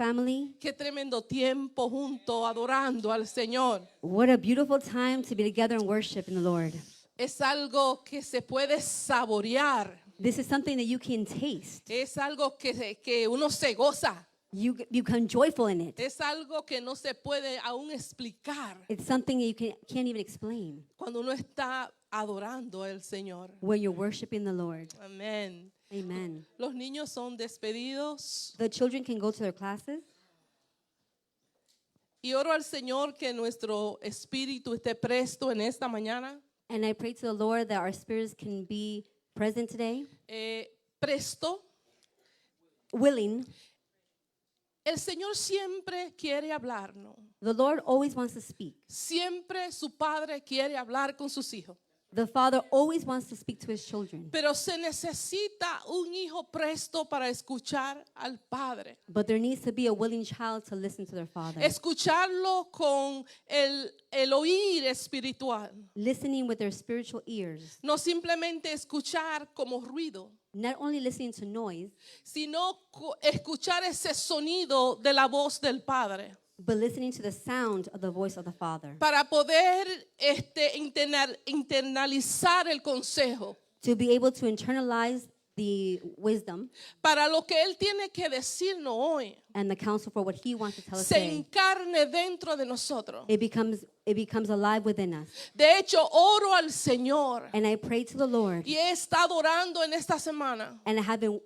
family. Qué tremendo tiempo junto adorando al Señor. What a beautiful time to be together and worship in the Lord. Es algo que se puede saborear. This is something that you can taste. Es algo que uno se goza. You become joyful in it. Es algo que no se puede aún explicar It's something that you can't even explain cuando uno está adorando al Señor. when you're worshiping the Lord. Amén. Amen. Los niños son despedidos The children can go to their classes. y oro al Señor que nuestro espíritu esté presto en esta mañana. And I pray to the Lord that our spirits can be present today, Presto. willing. El Señor siempre quiere hablarnos. The Lord always wants to speak. Siempre su Padre quiere hablar con sus hijos. The Father always wants to speak to his children. Pero se necesita un hijo presto para escuchar al Padre. But there needs to be a willing child to listen to their father. Escucharlo con el oír espiritual. Listening with their spiritual ears. No simplemente escuchar como ruido, Not only listening to noise, sino escuchar ese sonido de la voz del Padre. but listening to the sound of the voice of the Father. Para poder internalizar el consejo. To be able to internalize the wisdom Para lo que Él tiene que decirnos hoy. and the counsel for what he wants to tell us Se today. encarne dentro de nosotros. It becomes alive within us. De hecho, oro al Señor And I pray to the Lord, y he estado orando en esta semana and I have been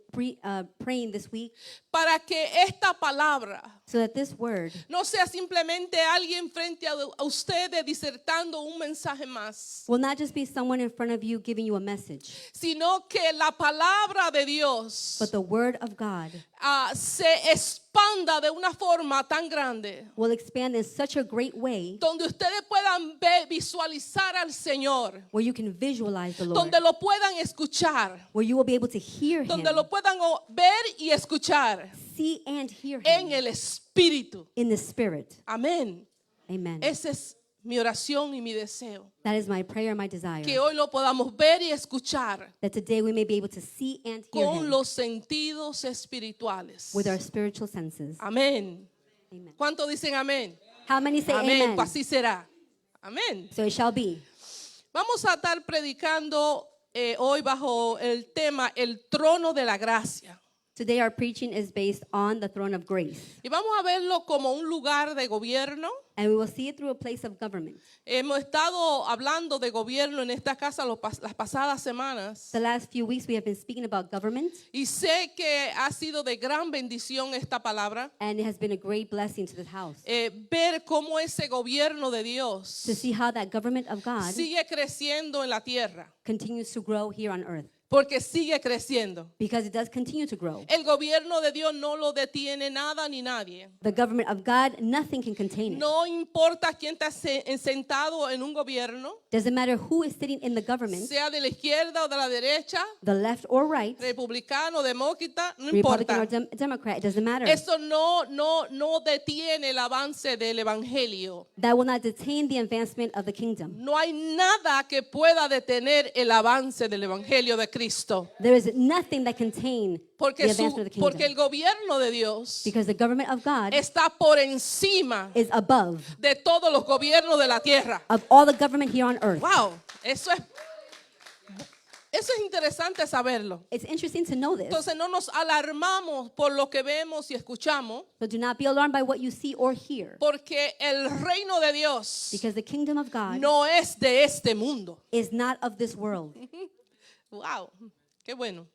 praying this week para que esta palabra so that this word no sea simplemente alguien frente a ustedes disertando un mensaje más, will not just be someone in front of you giving you a message, sino que la palabra de Dios but the word of God se expanda de una forma tan grande will expand in such a great way donde ustedes puedan visualizar al Señor, where you can visualize the Lord, donde lo puedan escuchar, where you will be able to hear him, donde lo puedan ver y escuchar see and hear en him el Espíritu. in the Spirit. Amén. Amen. Esa es mi oración y mi deseo. That is my prayer and my desire, Que hoy lo podamos ver y escuchar that today we may be able to see and hear con him los sentidos espirituales. with our spiritual senses. Amén. Amen. ¿Cuántos dicen amén? How many say Amén. amen? Pues así será. Amén. So it shall be. Vamos a estar predicando hoy bajo el tema el trono de la gracia. Today our preaching is based on the throne of grace, Y vamos a verlo como un lugar de gobierno. and we will see it through a place of government. Hemos estado hablando de gobierno en esta casa las pasadas semanas. The last few weeks we have been speaking about government, Y sé que ha sido de gran bendición esta palabra. and it has been a great blessing to this house Ver cómo ese gobierno de Dios to see how that government of God sigue creciendo en la tierra. continues to grow here on earth, Porque sigue creciendo. because it does continue to grow. El gobierno de Dios no lo detiene nada ni nadie. The government of God, nothing can contain it. No importa quién está sentado en un gobierno, Doesn't matter who is sitting in the government, sea de la izquierda o de la derecha, the left or right, republicano, demócrata, no Republican or importa. Democrat, it doesn't matter. Eso no detiene el avance del evangelio. That will not detain the advancement of the kingdom. No hay nada que pueda detener el avance del evangelio de Cristo. There is nothing that can contain the Porque advancement of the el kingdom, gobierno de Dios because the government of God está por encima is above de todos los gobiernos de la tierra. of all the government here on earth. Wow, eso es interesante saberlo. It's interesting to know this. Entonces no nos alarmamos por lo que vemos y escuchamos, So do not be alarmed by what you see or hear, porque el reino de Dios because the kingdom of God no es de este mundo. is not of this world. Wow, qué bueno.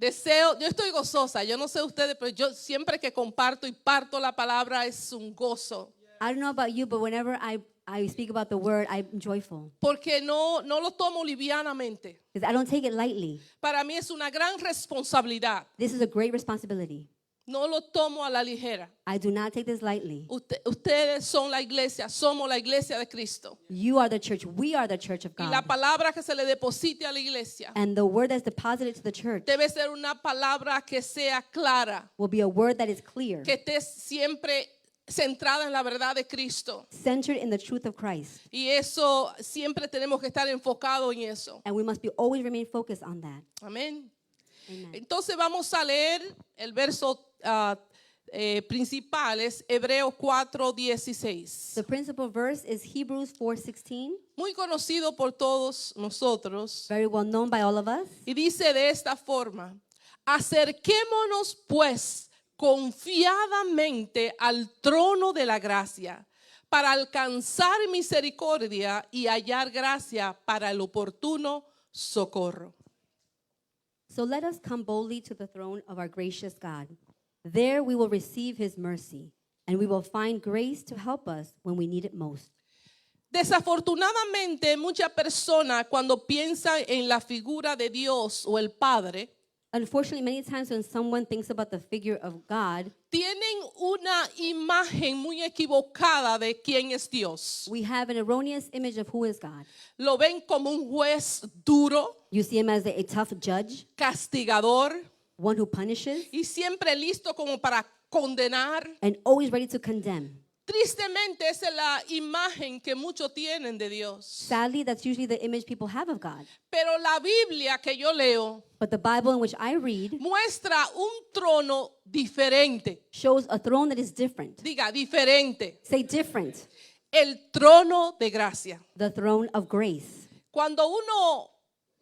Yo estoy gozosa, yo no sé ustedes, pero yo siempre que comparto y parto la palabra es un gozo. I don't know about you, but whenever I speak about the word, I'm joyful, Porque no lo tomo livianamente. because I don't take it lightly. Para mí es una gran responsabilidad. This is a great responsibility. No lo tomo a la ligera. I do not take this lightly. Ustedes son la iglesia, somos la iglesia de Cristo. You are the church. We are the church of Y la God. palabra que se le deposite a la iglesia And the word that's deposited to the church debe ser una palabra que sea clara, will be a word that is clear, que esté siempre centrada en la verdad de Cristo. centered in the truth of Christ. Y eso siempre tenemos que estar enfocados en eso. And we must always remain focused on that. Amén. Amen. Entonces vamos a leer el verso principal es Hebreos 4:16. The principal verse is Hebrews 4:16, Muy conocido por todos nosotros. very well known by all of us. Y dice de esta forma: acerquémonos pues confiadamente al trono de la gracia para alcanzar misericordia y hallar gracia para el oportuno socorro. So let us come boldly to the throne of our gracious God. There we will receive his mercy, and we will find grace to help us when we need it most. Desafortunadamente, muchas personas cuando piensan en la figura de Dios o el Padre, Unfortunately, many times when someone thinks about the figure of God, tienen una imagen muy equivocada de quién es Dios. we have an erroneous image of who is God. Lo ven como un juez duro, You see him as a tough judge, castigador one who punishes, y siempre listo como para condenar. and always ready to condemn. Tristemente, esa es la imagen que muchos tienen de Dios. Sadly, that's usually the image people have of God. Pero la Biblia que yo leo But the Bible in which I read muestra un trono diferente. shows a throne that is different. Diga, diferente. Say different. El trono de gracia. The throne of grace. Cuando uno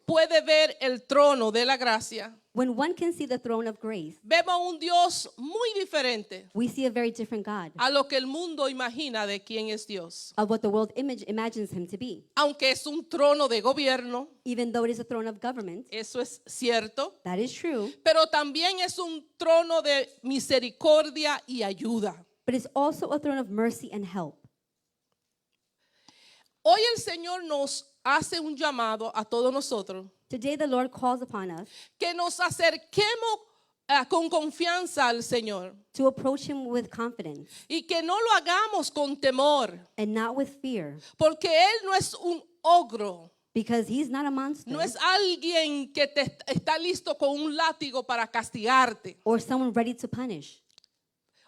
puede ver el trono de la gracia, When one can see the throne of grace, vemos un Dios muy diferente we see a very different God a lo que el mundo imagina de quién es Dios. of what the world imagines him to be. Aunque es un trono de gobierno, Even though it is a throne of government, eso es cierto, that is true, pero también es un trono de misericordia y ayuda. but it's also a throne of mercy and help. Hoy el Señor nos hace un llamado a todos nosotros Today the Lord calls upon us que nos acerquemos con confianza al Señor to approach him with confidence y que no lo hagamos con temor, and not with fear, porque Él no es un ogro, because he's not a monster no es alguien que te está listo con un látigo para castigarte. or someone ready to punish.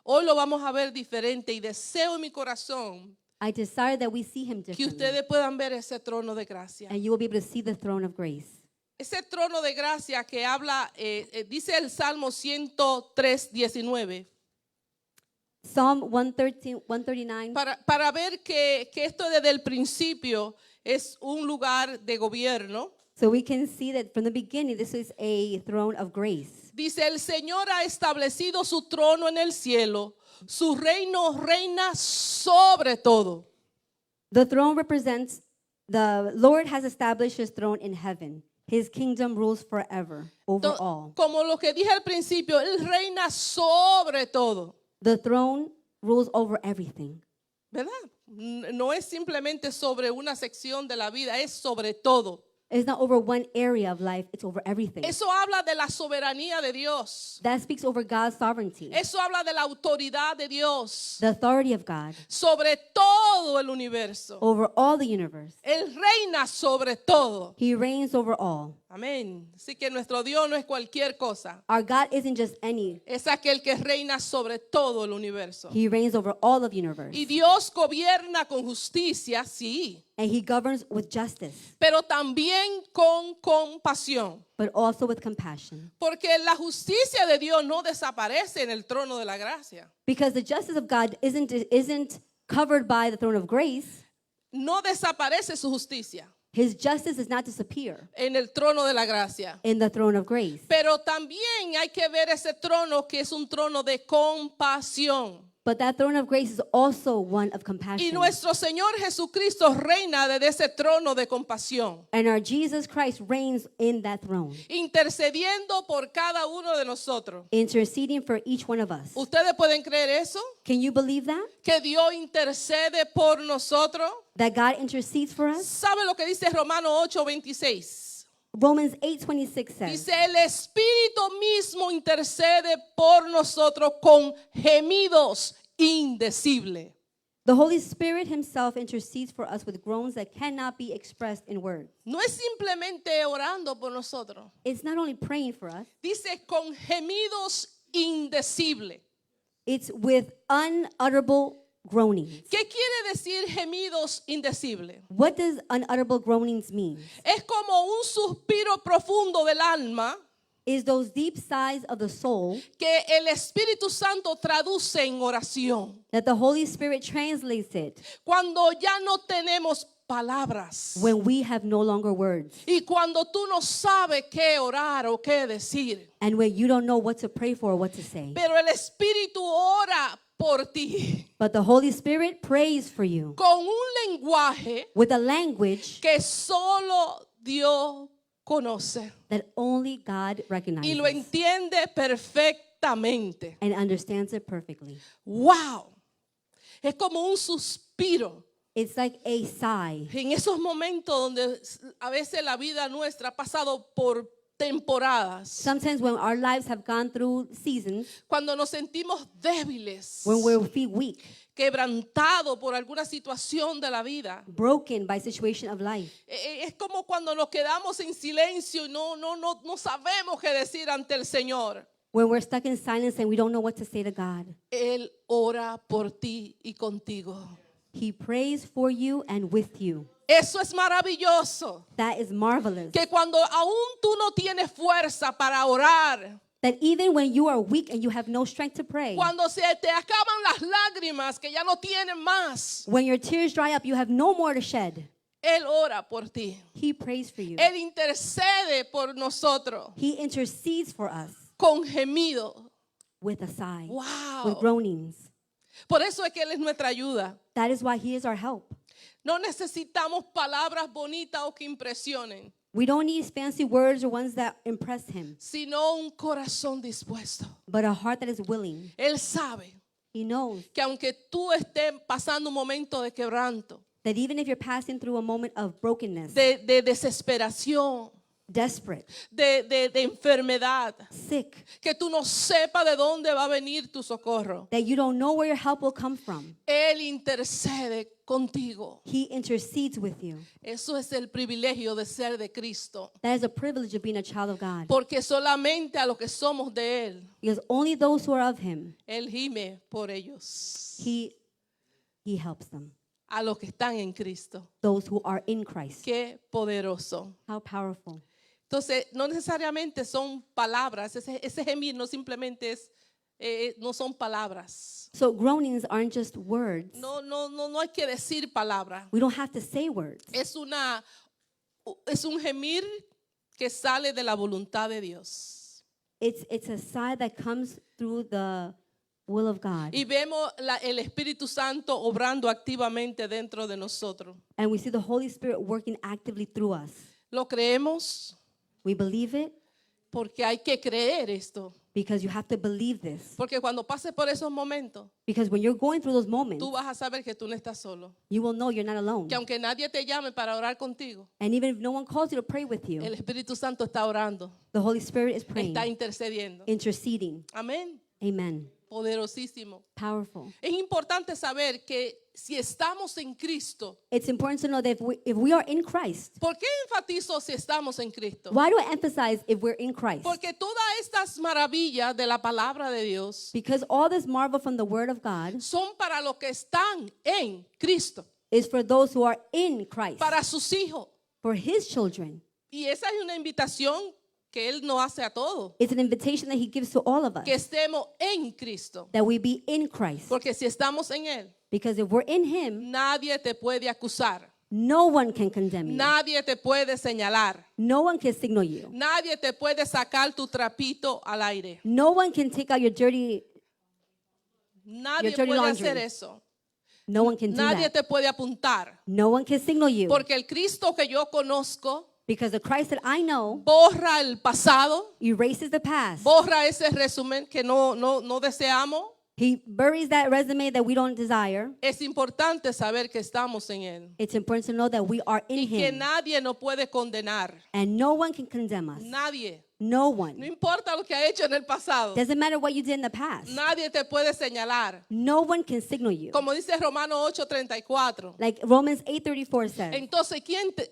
Hoy lo vamos a ver diferente y deseo en mi corazón I desire that we see him que differently, ustedes puedan ver ese trono de gracia. and you will be able to see the throne of grace. Ese trono de gracia que habla, dice el Salmo 103:19, Psalm 139, para ver que esto desde el principio es un lugar de gobierno. so we can see that from the beginning this is a throne of grace. Dice, el Señor ha establecido su trono en el cielo, su reino reina sobre todo. The throne represents the Lord has established his throne in heaven. His kingdom rules forever over all. Como lo que dije al principio, Él reina sobre todo, The throne rules over everything. ¿verdad? No es simplemente sobre una sección de la vida, es sobre todo. It's not over one area of life, it's over everything. Eso habla de la soberanía de Dios. That speaks over God's sovereignty, Eso habla de la autoridad de Dios the authority of God sobre todo el universo. over all the universe. Él reina sobre todo. He reigns over all. Amén. Así que nuestro Dios no es cualquier cosa. Our God isn't just any. Es aquel que reina sobre todo el universo. He reigns over all of the universe. Y Dios gobierna con justicia, sí, And he governs with justice, pero también con compasión. but also with compassion. Porque la justicia de Dios no desaparece en el trono de la gracia. Because the justice of God isn't covered by the throne of grace. No desaparece su justicia His justice does not disappear en el trono de la gracia. in the throne of grace. Pero también hay que ver ese trono que es un trono de compasión. But that throne of grace is also one of Y compassion. nuestro Señor Jesucristo reina desde ese trono de compasión, And our Jesus Christ reigns in that throne, intercediendo por cada uno de nosotros. interceding for each one of us. ¿Ustedes pueden creer eso? Can you believe that? Que Dios intercede por nosotros. That God intercedes for us? ¿Sabe lo que dice Romanos 8:26? Romans 8:26 says, Dice, el Espíritu mismo intercede por nosotros con gemidos indecibles. the Holy Spirit himself intercedes for us with groans that cannot be expressed in words. No es simplemente orando por nosotros. It's not only praying for us, Dice con gemidos indecibles. it's with unutterable groanings. ¿Qué quiere decir gemidos indecibles? What does unutterable groanings mean? Es como un suspiro profundo del alma is those deep sighs of the soul que el Espíritu Santo traduce en oración. that the Holy Spirit translates it Cuando ya no tenemos palabras. when we have no longer words. Y cuando tú no sabes qué orar o qué decir. And when you don't know what to pray for or what to say. Pero el Espíritu ora por ti But the Holy Spirit prays for you con un lenguaje with a language que solo Dios conoce that only God y recognizes lo entiende perfectamente. and understands it perfectly. ¡Wow! Es como un suspiro. It's like a sigh. En esos momentos donde a veces la vida nuestra ha pasado por temporadas, Sometimes when our lives have gone through seasons cuando nos sentimos débiles, when we feel weak, quebrantados por alguna situación de la vida, broken by situation of life. es como cuando nos quedamos en silencio y no sabemos qué decir ante el Señor. When we're stuck in silence and we don't know what to say to God. Él ora por ti y contigo. He prays for you and with you. Eso es maravilloso. That is marvelous. Que cuando aún tú no tienes fuerza para orar, That even when you are weak and you have no strength to pray, cuando se te acaban las lágrimas que ya no tienen más, when your tears dry up, you have no more to shed. Él ora por ti. He prays for you. Él intercede por nosotros He intercedes for us con gemido. with a sigh, with Wow. groanings. Por eso es que Él es nuestra ayuda. That is why He is our help. No necesitamos palabras bonitas o que impresionen, We don't need fancy words or ones that impress Him, sino un corazón dispuesto. but a heart that is willing. Él sabe He knows que aunque tú estés pasando un momento de quebranto, that even if you're passing through a moment of brokenness, de desesperación, desperate, de enfermedad, sick, que tú no sepas de dónde va a venir tu socorro, that you don't know where your help will come from, Él intercede contigo. He intercedes with you. Eso es el privilegio de ser de Cristo, That is a privilege of being a child of God. porque solamente a los que somos de Él, Because only those who are of Him, Él gime por ellos, He helps them. a los que están en Cristo. Those who are in Christ. Qué poderoso. How powerful. Entonces, no necesariamente son palabras, ese gemir no simplemente es, no son palabras. So groanings aren't just words. No hay que decir palabras. We don't have to say words. Es un gemir que sale de la voluntad de Dios. It's a sigh that comes through the will of God. Y vemos el Espíritu Santo obrando activamente dentro de nosotros. And we see the Holy Spirit working actively through us. ¿Lo creemos? We believe it Porque hay que creer esto. because you have to believe this. Porque cuando pases por esos momentos, Because when you're going through those moments, tú vas a saber que tú no estás solo. you will know you're not alone. Que aunque nadie te llame para orar contigo, And even if no one calls you to pray with you, el Espíritu Santo está orando, the Holy Spirit is praying, está intercediendo. interceding. Amén. Amen. Poderosísimo. Powerful. Es importante saber que si estamos en Cristo, It's important to know that if we are in Christ, ¿por qué enfatizo si estamos en Cristo? why do I emphasize if we're in Christ? Porque todas estas maravillas de la palabra de Dios Because all this marvel from the Word of God son para los que están en Cristo, is for those who are in Christ, para sus hijos. for His children. Y esa es una invitación que Él nos hace a todos, It's an invitation that He gives to all of us, que estemos en Cristo. that we be in Christ. Porque si estamos en Él, Because if we're in Him, nadie te puede acusar, no one can condemn you. nadie te puede señalar, No one can signal you. nadie te puede sacar tu trapito al aire. No one can take out your dirty, Nadie Your dirty puede laundry. hacer eso. no one can do Nadie that. te puede apuntar. No one can signal you. Porque el Cristo que yo conozco Because the Christ that I know borra el pasado, erases the past. borra ese resumen que no deseamos. He buries that resume that we don't desire. Es importante saber que estamos en Él It's important to know that we are in y que Him. nadie nos puede condenar. And no one can condemn us. Nadie. No No one. importa lo que ha hecho en el pasado. Doesn't matter what you did in the past. Nadie te puede señalar. No one can signal you. Como dice Romanos 8:34. Like Romans 8:34 says. Entonces,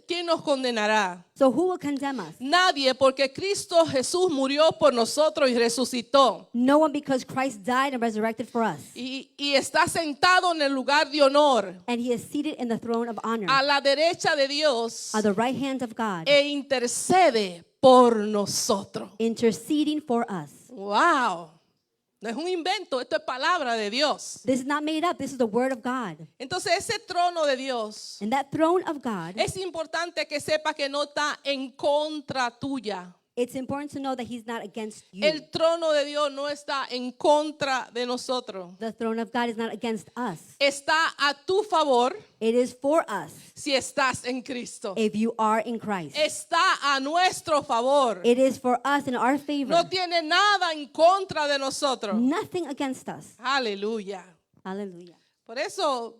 ¿quién nos condenará? So who will condemn us? Nadie, porque Cristo Jesús murió por nosotros y resucitó. No one, because Christ died and resurrected for us. Y está sentado en el lugar de honor And He is seated in the throne of honor a la derecha de Dios at the right hand of God. e intercede por nosotros. interceding for us. Wow. No es un invento, esto es palabra de Dios. This is not made up. This is the word of God. Entonces ese trono de Dios, And that throne of God, es importante que sepa que no está en contra tuya. it's important to know that he's not against you. El trono de Dios no está en contra de nosotros. The throne of God is not against us. Está a tu favor It is for us si estás en Cristo. if you are in Christ. Está a nuestro favor. It is for us in our favor. No tiene nada en contra de nosotros. Nothing against us. Aleluya. Hallelujah. Por eso,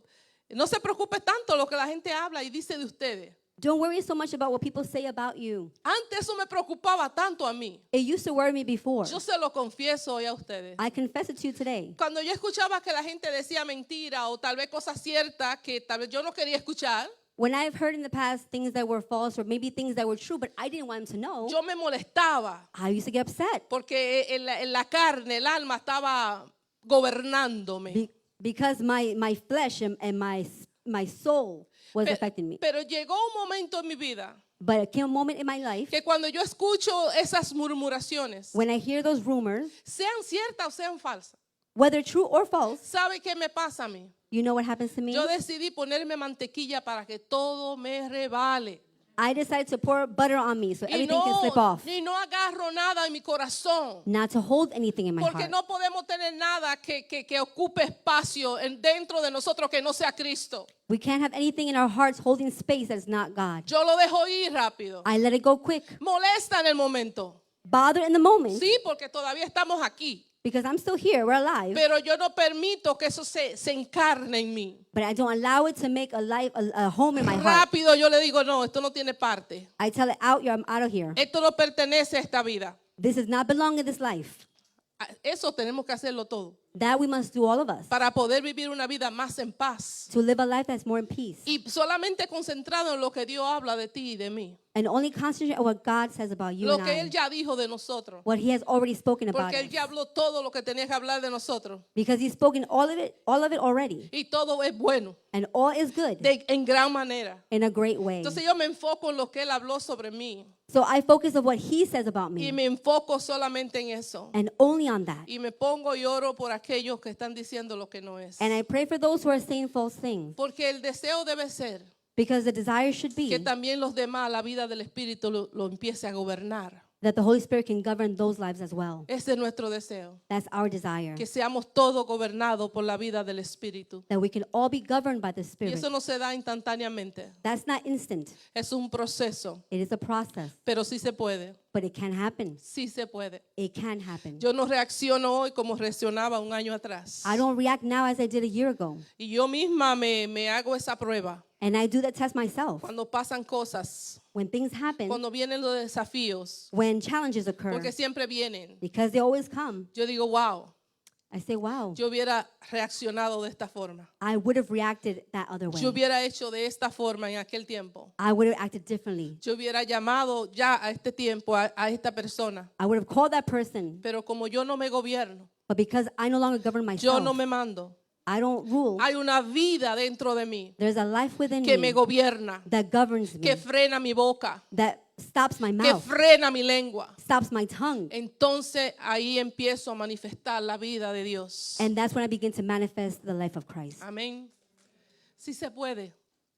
no se preocupe tanto lo que la gente habla y dice de ustedes. Don't worry so much about what people say about you. Antes eso me preocupaba tanto a mí. It used to worry me before. Yo se lo confieso hoy a ustedes. I confess it to you today. Cuando yo escuchaba que la gente decía mentira o tal vez cosas ciertas que tal vez yo no quería escuchar, When I've heard in the past things that were false or maybe things that were true, but I didn't want them to know, yo me molestaba I used to get upset porque en la carne, el alma estaba gobernándome. because my flesh and my soul was affecting me. Pero llegó un momento en mi vida But it came a moment in my life que cuando yo escucho esas murmuraciones, when I hear those rumors, sean ciertas o sean falsas, whether true or false, ¿sabe qué me pasa a mí? you know what happens to me? Yo decidí ponerme mantequilla para que todo me rebale. I decided to pour butter on me so Y everything can slip off. no agarro nada en mi corazón. Not to hold anything in my Porque heart. no podemos tener nada que ocupe espacio dentro de nosotros que no sea Cristo. We can't have anything in our hearts holding space that is not God. Yo lo dejo ir rápido. I let it go quick. Molesta en el momento. Bother in the moment Sí, porque todavía estamos aquí. because I'm still here. We're alive. Pero yo no permito que eso se encarne en mí. But I don't allow it to make a home in my heart. Rápido yo le digo, no, esto no tiene parte. I tell it out, I'm out of here. Esto no pertenece a esta vida. This does not belong in this life. Eso tenemos que hacerlo todo. That we must do, all of us, Para poder vivir una vida más en paz. to live a life that's more in peace. Y solamente concentrado en lo que Dios habla de ti y de mí. And only concentrate on what God says about you Lo and que Él I. ya dijo de nosotros. What He has already spoken about Porque Él us. ya habló todo lo que tenía que hablar de nosotros. Because He's spoken all of it already. Y todo es bueno. And all is good En gran manera. in a great way. Entonces yo me enfoco en lo que Él habló sobre mí. So I focus on what He says about Y me me enfoco solamente en eso. and only on that. Y me pongo y oro por aquellos que están diciendo lo que no es. And I pray for those who are saying false things. Porque el deseo debe ser Because the desire should que be también los demás, la vida del Espíritu, lo empiece a gobernar. that the Holy Spirit can govern those lives as well. Ese es nuestro deseo. That's our desire. Que seamos todos gobernados por la vida del Espíritu. That we can all be governed by the Y Spirit. eso no se da instantáneamente. That's not instant. Es un proceso. It is a process. Pero sí se puede. But it can happen. Sí se puede. It can happen. Yo no reacciono hoy como reaccionaba un año atrás. I don't react now as I did a year ago. Y yo misma me hago esa prueba. And I do that test myself. Cuando pasan cosas. When things happen, Cuando vienen los desafíos. when challenges occur, Porque siempre vienen. because they always come, Yo digo, wow, I say, wow, yo hubiera reaccionado de esta forma. I would have reacted that other way. Yo hubiera hecho de esta forma en aquel tiempo. I would have acted differently. Yo hubiera llamado ya a este tiempo a esta persona. I would have called that person. Pero como yo no me gobierno, But because I no longer govern yo myself, no me mando. I don't rule. Hay una vida dentro de mí There's a life within que me me gobierna, that governs me, que frena mi boca, that stops my que mouth, frena mi lengua. stops my tongue. Entonces ahí empiezo a manifestar la vida de Dios. And that's when I begin to manifest the life of Christ. Amén. Sí se puede.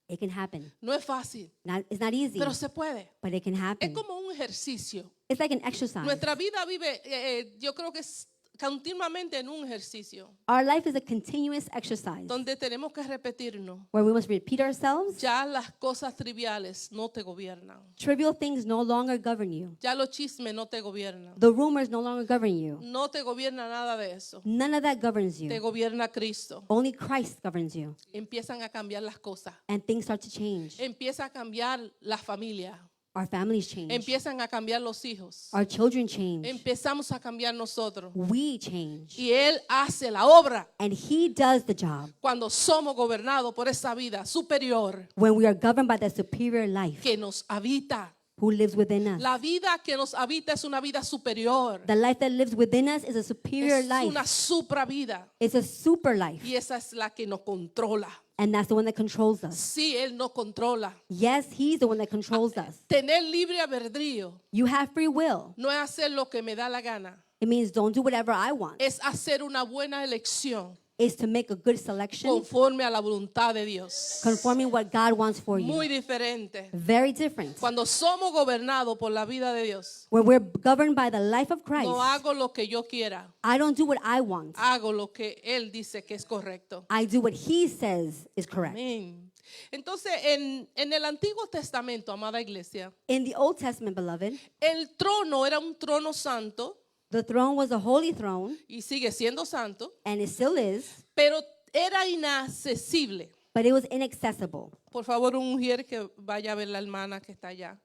It can happen. No es fácil, It's not easy, pero se puede. but it can Es happen. como un ejercicio. It's like an exercise. Nuestra vida vive, yo creo que es continuamente en un ejercicio Our life is a continuous exercise donde tenemos que repetirnos. where we must repeat ourselves. Ya las cosas triviales no te gobiernan. Trivial things no longer govern you. Ya los chismes no te gobiernan. The rumors no longer govern you. No te gobierna nada de eso. None of that governs Te you. gobierna Cristo. Only Christ governs you. Empiezan a cambiar las cosas. And things start to change. Empieza a cambiar la familia. Our families change. Empiezan a cambiar los hijos. Our children change. Empezamos a cambiar nosotros. We change. Y Él hace la obra And He does the job cuando somos gobernados por esa vida superior when we are governed by the superior life que nos habita. who lives within us. La vida que nos habita es una vida superior. The life that lives within us is a superior Es life. una supra vida. It's a super life. Y esa es la que nos controla. And that's the one that controls us. Sí, Él nos controla. Yes, He's the one that controls us. Tener libre albedrío You have free will. no es hacer lo que me da la gana. It means don't do whatever I want. Es hacer una buena elección It's to make a good selection conforme a la voluntad de Dios. conforming what God wants for you. Muy diferente. Very different. Cuando somos gobernados por la vida de Dios, Where we're governed by the life of Christ, no hago lo que yo quiera, I don't do what I want. hago lo que Él dice que es correcto. I do what He says is correct. Amén. Entonces, en el Antiguo Testamento, amada iglesia, In the Old Testament, beloved, el trono era un trono santo the throne was a holy throne, y sigue siendo santo, and it still is, pero era inaccesible. but it was inaccessible. Por favor, un mujer que vaya a ver la hermana que está allá.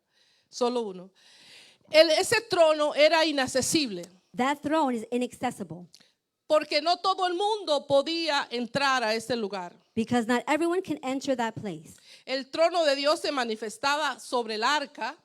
Solo uno. Ese trono era inaccesible That throne is inaccessible porque no todo el mundo podía entrar a ese lugar. because not everyone can enter that place. El trono de Dios se manifestaba sobre el arca,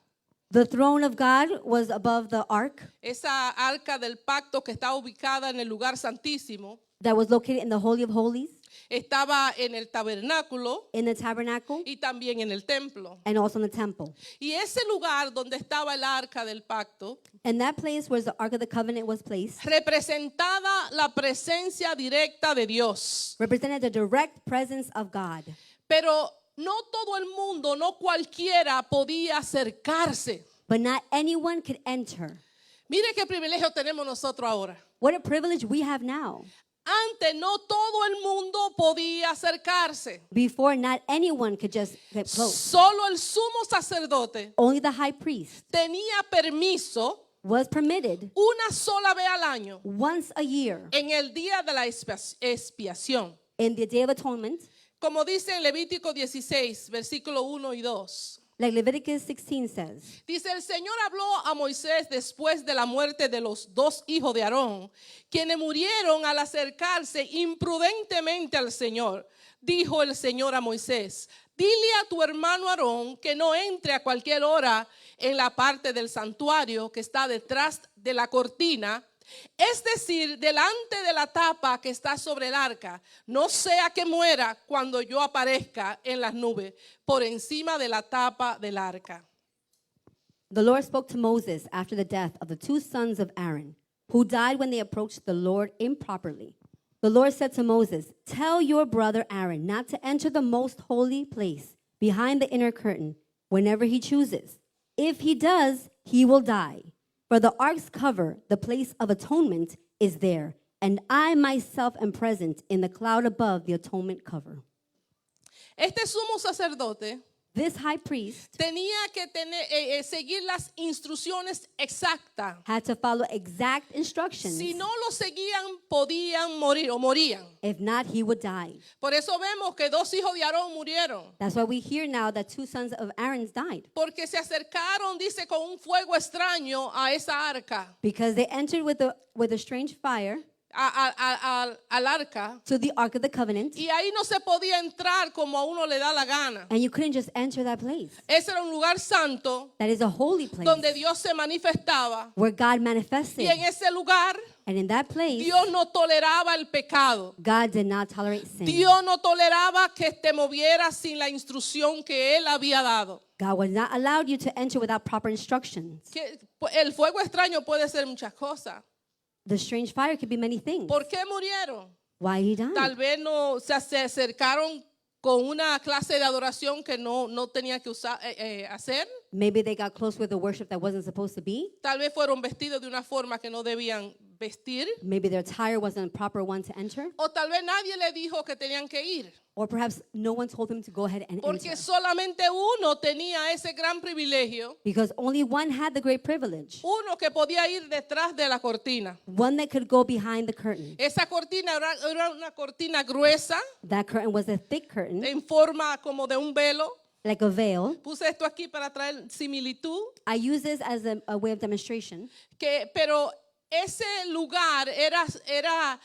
The throne of God was above the ark esa arca del pacto que está ubicada en el lugar santísimo. that was located in the Holy of Holies, Estaba en el tabernáculo in the tabernacle, y también en el templo. and also in the temple. Y ese lugar donde estaba el arca del pacto And that place where the Ark of the Covenant was placed representaba la presencia directa de Dios. represented the direct presence of God. Pero no todo el mundo, no cualquiera podía acercarse. But not anyone could enter. Mire qué privilegio tenemos nosotros ahora. What a privilege we have now. Antes no todo el mundo podía acercarse. Before, not anyone could just get close. Solo el sumo sacerdote Only the high priest tenía permiso was permitted una sola vez al año once a year en el día de la expiación. in the Day of Atonement, Como dice en Levítico 16, versículo 1 y 2. like Leviticus 16 says. Dice, el Señor habló a Moisés después de la muerte de los dos hijos de Aarón, quienes murieron al acercarse imprudentemente al Señor. Dijo el Señor a Moisés, dile a tu hermano Aarón que no entre a cualquier hora en la parte del santuario que está detrás de la cortina, es decir, delante de la tapa que está sobre el arca, no sea que muera cuando yo aparezca en las nubes por encima de la tapa del arca. The Lord spoke to Moses after the death of the two sons of Aaron, who died when they approached the Lord improperly. The Lord said to Moses, tell your brother Aaron not to enter the most holy place behind the inner curtain whenever he chooses. If he does, he will die. For the ark's cover, the place of atonement, is there, and I myself am present in the cloud above the atonement cover. Este sumo sacerdote This high priest tenía que seguir las instrucciones exactas. had to follow exact instructions. Si no lo seguían, podían morir o morían. If not, he would die. Por eso vemos que dos hijos de Aarón murieron. That's why we hear now that two sons of Aaron's died. Porque se acercaron, dice, con un fuego extraño a esa arca. Because they entered with a strange fire Al arca. to the Ark of the Covenant, Y ahí no se podía entrar como a uno le da la gana. and you couldn't just enter that place. Ese era un lugar santo That is a holy place donde Dios se manifestaba. where God Y manifested. en ese lugar And in that place, Dios no toleraba el pecado. God did not tolerate sin. Dios no toleraba que te moviera sin la instrucción que Él había dado. God would not allow you to enter without proper instructions. Que el fuego extraño puede ser muchas cosas. The strange fire could be many things. ¿Por qué murieron? Why he Tal died. vez no se acercaron con una clase de adoración que no tenían que hacer. Maybe they got close with a worship that wasn't supposed to be. Tal vez fueron vestidos de una forma que no debían vestir. Maybe their attire wasn't a proper one to enter. O tal vez nadie le dijo que tenían que ir. Or perhaps no one told him to go ahead and Porque enter. solamente uno tenía ese gran privilegio. Because only one had the great privilege. Uno que podía ir detrás de la cortina. One that could go behind the curtain. Esa cortina era una cortina gruesa That curtain was a thick curtain, en forma como de un velo. like a veil. Puse esto aquí para traer similitud. I use this as a way of demonstration. Pero ese lugar era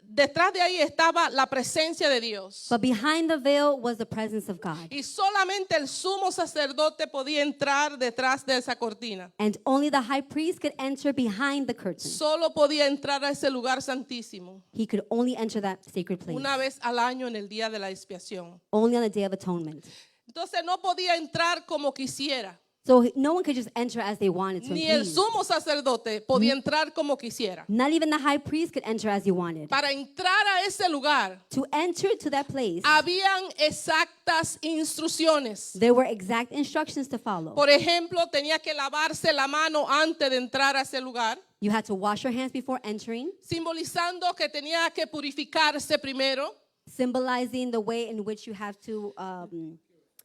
detrás de ahí estaba la presencia de Dios. But behind the veil was the presence of God. Y solamente el sumo sacerdote podía entrar detrás de esa cortina. And only the high priest could enter behind the curtain. Solo podía entrar a ese lugar santísimo He could only enter that sacred place. una vez al año en el día de la expiación. Only on the Day of Atonement. Entonces no podía entrar como quisiera. So no one could just enter as they wanted to. Ni el Please. sumo sacerdote podía entrar como quisiera. Not even the high priest could enter as he wanted. Para entrar a ese lugar, To enter to that place, habían exactas instrucciones. there were exact instructions to follow. Por ejemplo, tenía que lavarse la mano antes de entrar a ese lugar, You had to wash your hands before entering, simbolizando que tenía que purificarse primero. symbolizing the way in which you have to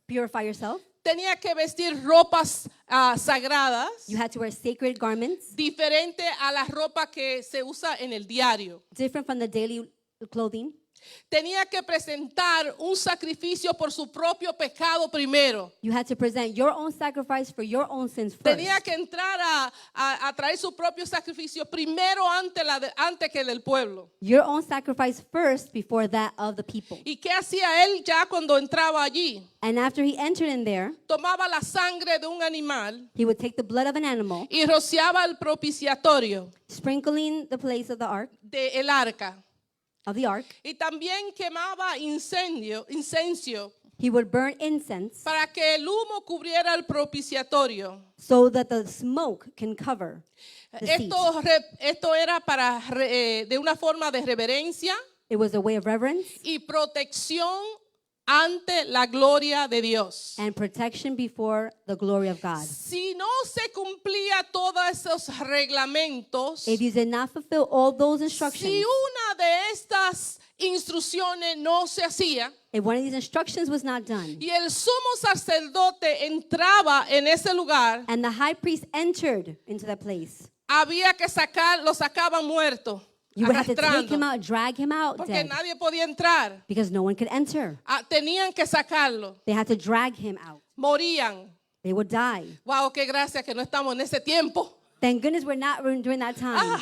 purify yourself. Tenía que vestir ropas sagradas, You had to wear sacred garments, diferente a la ropa que se usa en el diario. different from the daily clothing. Tenía que presentar un sacrificio por su propio pecado primero. You had to present your own sacrifice for your own sins first. Tenía que entrar a traer su propio sacrificio primero antes que del pueblo. Your own sacrifice first before that of the people. ¿Y qué hacía él ya cuando entraba allí? And after he entered in there, Tomaba la sangre de un animal he would take the blood of an animal, y rociaba el propiciatorio sprinkling the place of the ark, del arca. Y también quemaba incenso He would burn incense para que el humo cubriera el propiciatorio. so that the smoke can cover the seat. Esto era de una forma de reverencia It was a way of reverence y protección ante la gloria de Dios. and protection before the glory of God. Si no se cumplía todos esos reglamentos, If you did not fulfill all those si instructions, una de estas instrucciones no se hacía if one of these instructions was not done, y el sumo sacerdote entraba en ese lugar, and the high priest entered into that place, había que lo sacaban muerto, you would have to take him arrastrando, out, drag him out porque dead, nadie podía entrar. because no one could enter. Tenían que sacarlo. They had to drag him out. Morían. They would die. Wow, qué gracia que no estamos en ese tiempo. Thank goodness we're not during that time,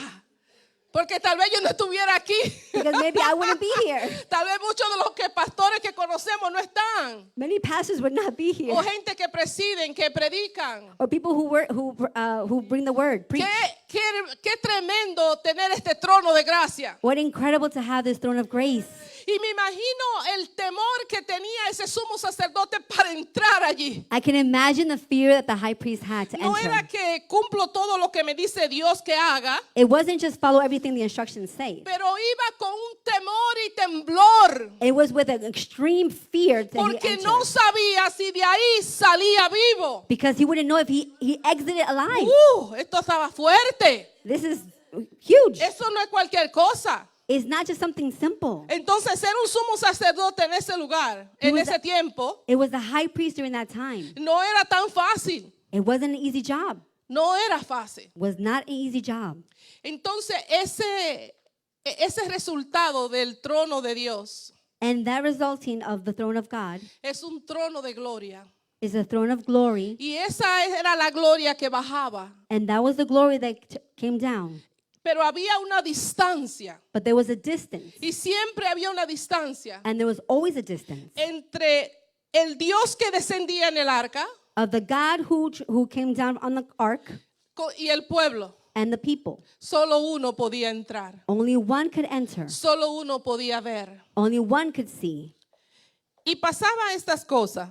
Porque tal vez yo no estuviera aquí. because maybe I wouldn't be here. Tal vez muchos de los pastores que conocemos no están. Many pastors would not be here, O gente que presiden, que predican. or people who bring the word, preach. Qué tremendo tener este trono de gracia. What incredible to have this throne of grace. Y me imagino el temor que tenía ese sumo sacerdote para entrar allí. I can imagine the fear that the high priest had to No era enter. que cumplo todo lo que me dice Dios que haga, It wasn't just follow everything the instructions say. pero iba con un temor y temblor. It was with an extreme fear that he Porque no entered. sabía si de ahí salía vivo. Because he wouldn't know if he exited alive. Esto estaba fuerte. This is huge. Eso no es cualquier cosa. It's not just something simple. Entonces, ser un sumo sacerdote en ese lugar, en ese tiempo, It was the high priest during that time. no era tan fácil. It wasn't an easy job. No era fácil. It was not an easy job. Entonces, ese resultado del trono de Dios And that resulting of the throne of God es un trono de gloria. is a throne of glory. Y esa era la gloria que bajaba. And that was the glory that came down. Pero había una distancia. But there was a distance. Y siempre había una distancia And there was always a distance entre el Dios que descendía en el arca of the God who came down on the ark y el pueblo. and the people. Solo uno podía entrar. Only one could enter. Solo uno podía ver. Only one could see. Y pasaba estas cosas.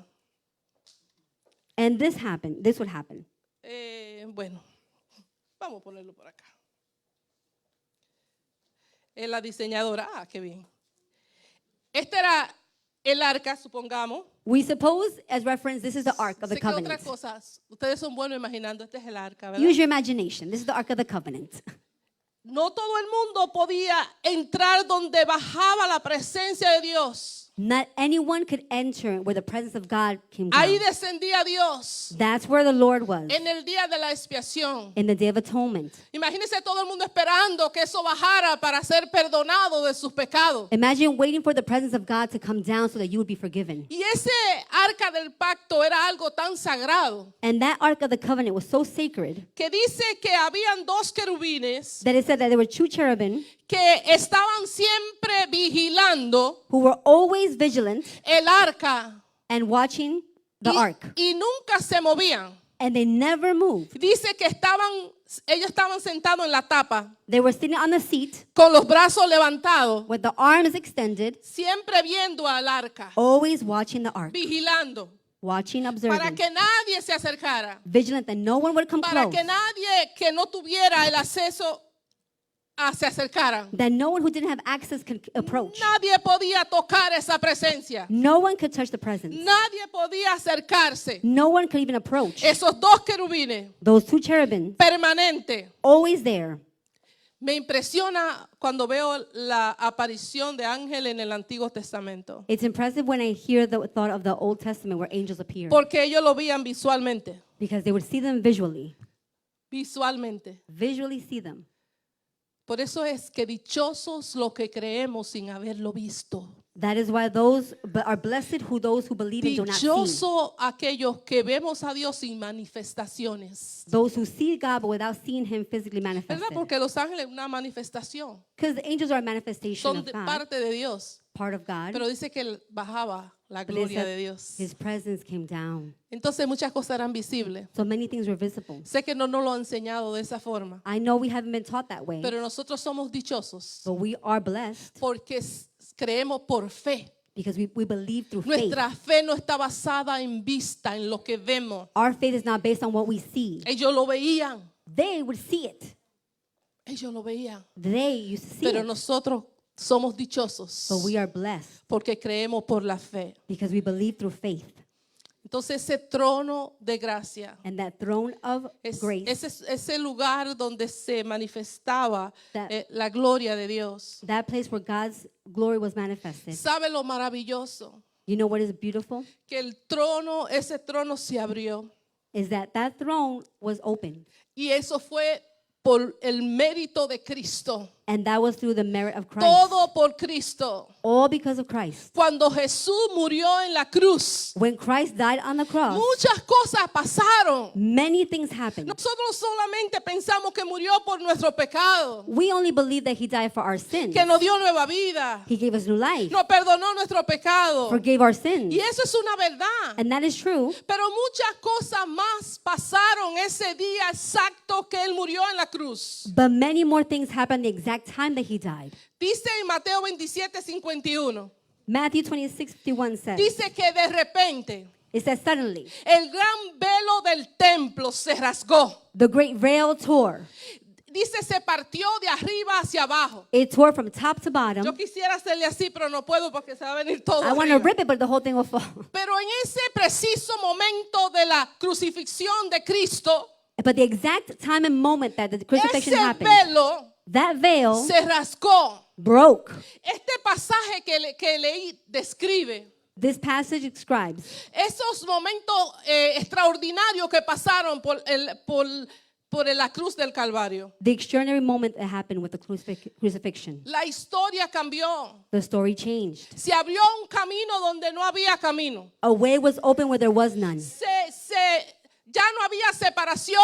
And this happened. This would happen. Bueno, vamos a ponerlo por acá. La diseñadora, qué bien. Este era el arca, supongamos. We suppose, as reference, this is the Ark of the Sé que otra Covenant. cosa, ustedes son buenos imaginando, este es el arca, ¿verdad? Use your imagination. This is the Ark of the Covenant. No todo el mundo podía entrar donde bajaba la presencia de Dios. Not anyone could enter where the presence of God came Ahí down. descendía Dios That's where the Lord was en el día de la expiación. in the Day of Atonement. Imagínense todo el mundo esperando que eso bajara para ser perdonado de sus pecados. Imagine waiting for the presence of God to come down so that you would be forgiven. Y ese arca del pacto era algo tan sagrado And that Ark of the Covenant was so sacred que dice que habían dos querubines that it said that there were two cherubim que estaban siempre vigilando who were always vigilant el arca and watching the ark. y nunca se movían. And they never moved. Dice que ellos estaban sentados en la tapa They were sitting on the seat con los brazos levantados, with the arms extended, siempre viendo al arca, always watching the ark, vigilando, watching, para observing, que nadie se acercara, vigilant that no one would come para close, que nadie que no tuviera el acceso se acercara. that no one who didn't have access could approach. Nadie podía tocar esa presencia. No one could touch the presence. Nadie podía acercarse. No one could even approach. Esos dos querubines Those two cherubim, permanentes. always there. Me impresiona cuando veo la aparición de ángel en el Antiguo Testamento. It's impressive when I hear the thought of the Old Testament where angels appear, Porque ellos lo veían visualmente. because they would see them visually. Visualmente. Visually see them. Por eso es que dichosos los que creemos sin haberlo visto. That is why those are blessed those who believe and do not see. Dichosos aquellos que vemos a Dios sin manifestaciones. Those who see God but without seeing Him physically ¿Verdad? manifested. Porque los ángeles una manifestación. Because the angels are a manifestation Son of de God, parte de Dios. part of God. Pero dice que él bajaba la But it gloria said de Dios. His presence came down. Entonces muchas cosas eran visibles. So many things were visible. Sé que no nos lo han enseñado de esa forma. I know we haven't been taught that way, Pero nosotros somos dichosos but we are blessed porque creemos por fe. because we believe through faith. Nuestra fe no está basada en vista, en lo que vemos. Our faith is not based on what we see. Ellos lo veían. They would see it. Ellos lo veían. They used to see Pero it. nosotros somos dichosos So we are blessed porque creemos por la fe. because we believe through faith. Entonces ese trono de gracia, And that throne of grace, ese lugar donde se manifestaba That- la gloria de Dios. that place where God's glory was manifested. ¿Sabe lo maravilloso? You know what is beautiful? Que ese trono se abrió. Is that throne was open. Y eso fue por el mérito de Cristo. And that was through the merit of Christ. Todo por Cristo. All because of Christ. Cuando Jesús murió en la cruz, When Christ died on the cross, muchas cosas pasaron. many things happened. Nosotros solamente pensamos que murió por nuestro pecado, We only believe that He died for our sins. que nos dio nueva vida, He gave us new life, nos perdonó nuestro pecado. forgave our sins. Y eso es una verdad. And that is true. Pero muchas cosas más pasaron ese día exacto que Él murió en la cruz. But many more things happened the exact time that He died. Dice en Mateo 27:51. Matthew 26:51 says, Dice que de repente it says suddenly, el gran velo del templo se rasgó. the great veil tore. Dice se partió de arriba hacia abajo. It tore from top to Yo bottom. quisiera hacerle así, pero no puedo porque se va a venir todo I want to arriba. rip it, but the whole thing will fall. Pero en ese preciso momento de la crucifixión de Cristo, But the exact time and moment that the crucifixion ese happened, velo that veil se rasgó. broke. Este pasaje que leí describe This passage describes esos momentos extraordinarios que pasaron por la cruz del Calvario. the extraordinary moment that happened with the crucifixion. La historia cambió. The story changed. Se abrió un camino donde no había camino. A way was open where there was none. Ya no había separación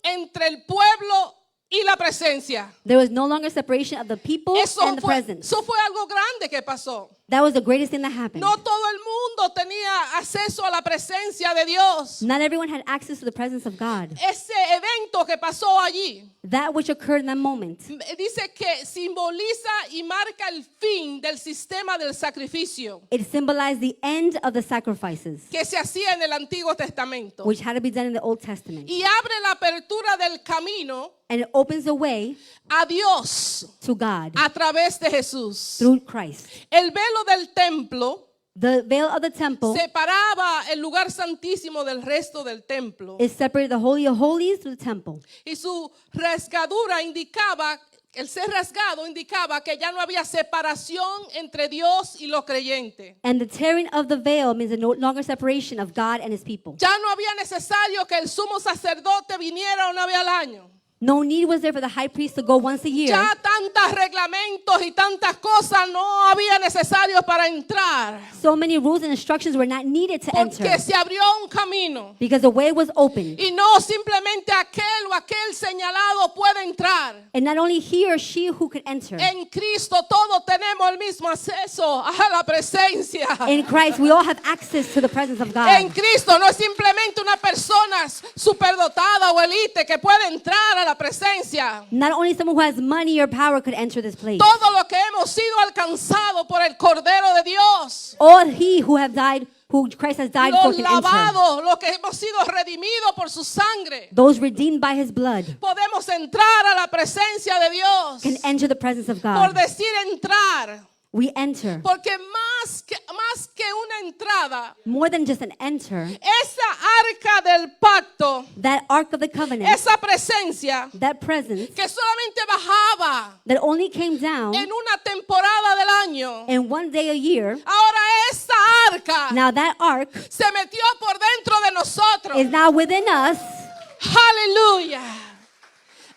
entre el pueblo y la presencia. There was no longer separation of the people and the presence. Eso fue algo grande que pasó. That was the greatest thing that happened. No todo el mundo tenía acceso a la presencia de Dios. Not everyone had access to the presence of God. Ese evento que pasó allí That which occurred in that moment dice que simboliza y marca el fin del sistema del sacrificio it symbolized the end of the sacrifices, que se hacía en el Antiguo Testamento which had to be done in the Old Testament. y abre la apertura del camino And it opens the way a Dios to God a través de Jesús. through Christ. El velo del templo The veil of the temple separaba el lugar santísimo del resto del templo is separated the Holy of Holies to the temple. y su rasgadura indicaba El ser rasgado indicaba que ya no había separación entre Dios y los creyentes. And the tearing of the veil means a no longer separation of God and his people. Ya no había necesario que el sumo sacerdote viniera una vez al año. No need was there for the high priest to go once a year. Ya tantos reglamentos y tantas cosas no había necesario para entrar. So many rules and instructions were not needed to enter Porque se abrió un camino. because the way was open. Y no simplemente aquel o aquel señalado puede entrar. And not only he or she who could enter. En Cristo todos tenemos el mismo acceso a la presencia. In Christ, we all have access to the presence of En God. Cristo no es simplemente una persona superdotada o elite que puede entrar a la presencia. Not only someone who has money or power could enter this place. Todo lo que hemos sido alcanzado por el Cordero de Dios. All he who have died, who Christ has died for, Los can enter. lavados, los que hemos sido redimidos por su sangre. Those redeemed by his blood Podemos entrar a la presencia de Dios. can enter the presence of Por God. decir entrar. We enter. Porque más que una entrada, More than just an enter, esa arca del pacto, that ark of the covenant, esa presencia that presence que solamente bajaba that only came down en una temporada del año, in one day a year, ahora esa arca now that ark se metió por dentro de nosotros. is now within us. Aleluya.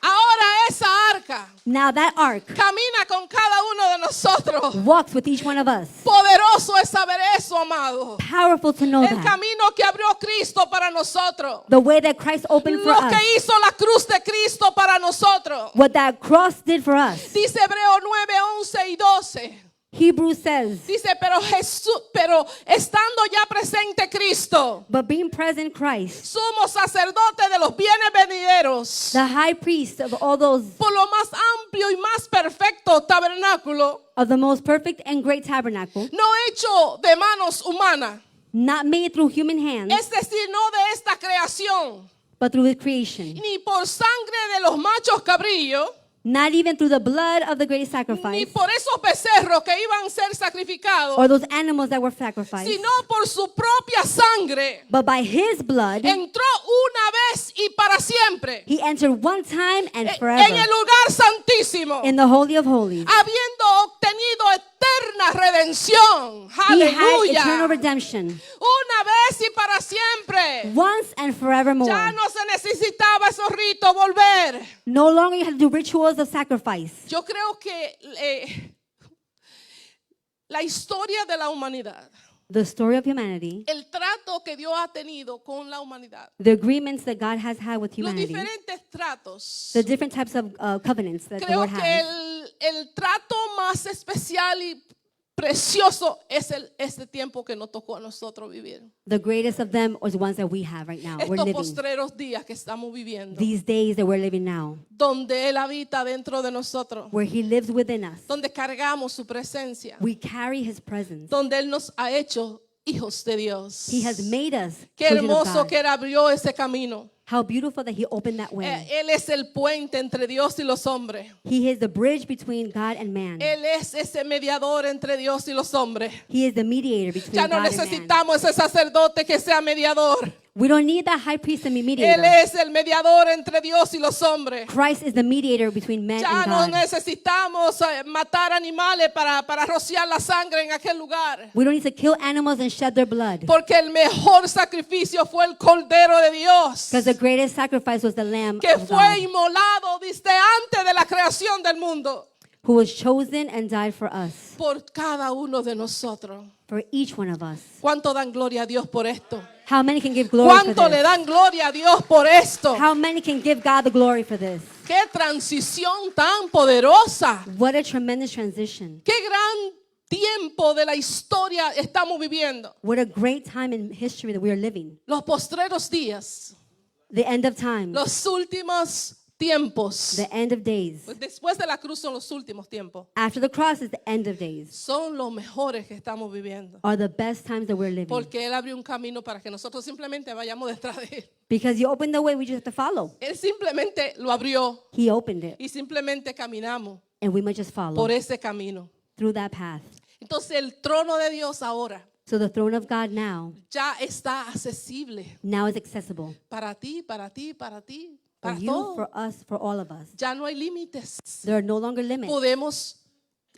Ahora esa arca Now that ark camina con cada uno de nosotros. walks with each one of us. Poderoso es saber eso, amado. Powerful to know El that. camino que abrió Cristo para nosotros. The way that Christ opened for Lo us. que hizo la cruz de Cristo para nosotros. What that cross did for us. Dice Hebreo 9, 11 y 12. Hebrews says, Dice, pero estando ya presente Cristo, but being present Christ, sumo sacerdote de los bienes venideros, the high priest of all those, por lo más amplio y más perfecto tabernáculo, of the most perfect and great tabernacle, no hecho de manos humanas, not made through human hands, es decir, no de esta creación, but through his creation. ni por sangre de los machos cabrillos, Not even through the blood of the great ni sacrifice, por esos becerros que iban a ser sacrificados, or those animals that were sacrificed, sino por su propia sangre. but by his blood, Entró una vez y para siempre he entered one time and en forever el lugar santísimo, in the Holy of Holies. habiendo obtenido eterna redención. He had Aleluya. eternal redemption, Una vez y para siempre. once and forevermore. Ya no se necesitaba esos ritos volver. No longer you have to do rituals of sacrifice. Yo creo que la historia de la humanidad, The story of humanity, el trato que Dios ha tenido con la humanidad, the agreements that God has had with los humanity, diferentes tratos, the different types of covenants that the creo Lord que has. el trato más especial y precioso es este tiempo que nos tocó a nosotros vivir. The greatest of them are the ones that we have right now. We're Estos living. postreros días que estamos viviendo, These days that we're living now, donde Él habita dentro de nosotros, where he lives within us. donde cargamos su presencia, We carry his presence. donde Él nos ha hecho hijos de Dios. He has made us Qué children of hermoso God. que Él abrió ese camino. How beautiful that he opened that way. Él es el puente entre Dios y los hombres. He is the bridge between God and man. Él es ese mediador entre Dios y los hombres. He is the mediator between Ya no God and man. necesitamos ese sacerdote que sea mediador. We don't need that high priest to be Él mediator. es el mediador entre Dios y los hombres. Christ is the mediator between man Ya and no God. necesitamos matar animales para rociar la sangre en aquel lugar. We don't need to kill animals and shed their blood. Porque el mejor sacrificio fue el Cordero de Dios, Because the greatest sacrifice was the Lamb que of fue God, inmolado desde antes de la creación del mundo who was chosen and died for us, por cada uno de nosotros. for each one of us. ¿Cuánto dan gloria a Dios por esto? How many can give glory for ¿Cuánto le this? dan gloria a Dios por esto? How many can give God the glory for this? ¡Qué transición tan poderosa! What a tremendous transition. ¡Qué gran tiempo de la historia estamos viviendo! What a great time in history that we are living. Los postreros días, The end of time, los últimos tiempos. the end of days. Pues después de la cruz son los últimos tiempos. After the cross is the end of days. Son los mejores que estamos viviendo. Are the best times that we're living. Porque Él abrió un camino para que nosotros simplemente vayamos detrás de Él. Because you opened the way, we just have to follow. Él simplemente lo abrió He opened it, y simplemente caminamos and we must just follow por ese camino. through that path. Entonces el trono de Dios ahora So the throne of God now ya está accesible is accessible para ti, para ti, para ti, For Para you, todo. for us, for all of us. Ya no hay límites. There are no longer limits. Podemos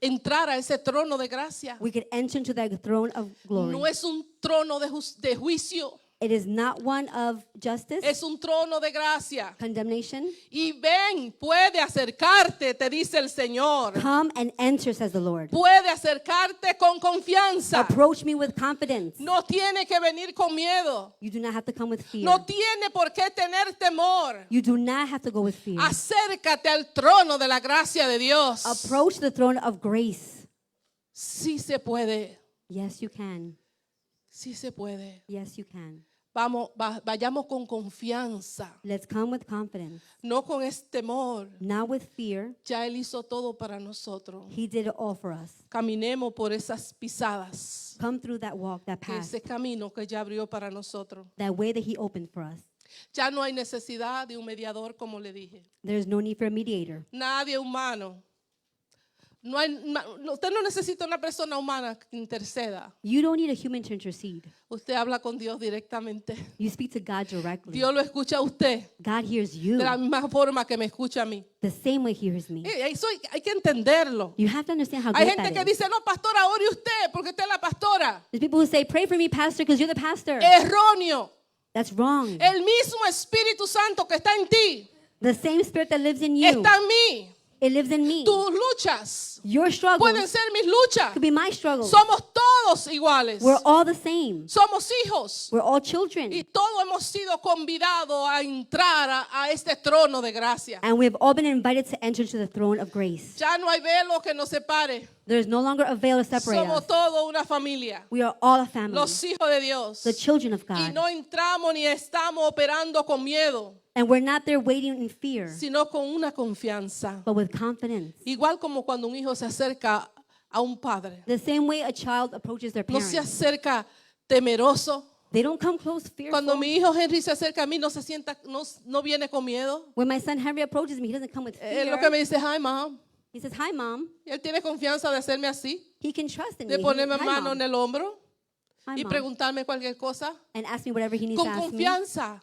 entrar a ese trono de gracia. We can enter into that throne of glory. No es un trono de juicio, It is not one of justice, es un trono de gracia. condemnation. Y ven, puede acercarte, te dice el Señor. Come and enter, says the Lord. Puede acercarte con confianza. Approach me with confidence. No tiene que venir con miedo. You do not have to come with fear. No tiene por qué tener temor. You do not have to go with fear. Acércate al trono de la gracia de Dios. Approach the throne of grace. Sí se puede. Yes, you can. Sí se puede. Yes, you can. Vayamos con confianza, Let's come with confidence, no con este temor. not with fear. Ya Él hizo todo para nosotros. He did it all for us. Caminemos por esas pisadas, Come through that walk, that path, ese camino que ya abrió para nosotros. that way that He opened for us. Ya no hay necesidad de un mediador, como le dije. There is no need for a mediator. Nadie humano. Usted no necesita una persona humana que interceda. You don't need a human to intercede. Usted habla con Dios directamente. You speak to God directly. Dios lo escucha a usted God hears you de la misma forma que me escucha a mí. the same way He hears me. Eso hay que entenderlo. You have to understand how Hay great gente that que is. dice, no, pastora, ore usted porque usted es la pastora. There's people who say, pray for me, pastor, because you're the pastor. Erróneo. That's wrong. El mismo Espíritu Santo que está en ti, The same spirit that lives in you, está en mí. it lives in me. Tus luchas Your pueden struggles ser mis luchas. could be my struggles. Somos todos iguales. We're all the same. Somos hijos. We're all children. Y todos hemos sido convidados a entrar a este trono de gracia. And we've all been invited to enter into the throne of grace. Ya no hay velo que nos separe. There is no longer a veil to separate Somos us. todos una familia. We are all a family, Los hijos de Dios. the children of Y God. no entramos ni estamos operando con miedo, And we're not there waiting in fear, sino con una confianza. but with confidence. Igual como cuando un hijo se acerca a un padre. The same way a child approaches their No se parents. acerca temeroso. They don't come close Cuando fearful. mi hijo Henry se acerca a mí, no se sienta, no viene con miedo. When my son Henry approaches me, he doesn't come with Él lo que fear. me dice, hi mom. He says, hi, Mom. Y él tiene confianza de hacerme así, He can trust in de me. ponerme Hi, mano Mom. en el hombro Hi, y Mom. preguntarme cualquier cosa. And ask me whatever he needs Con to ask me. confianza,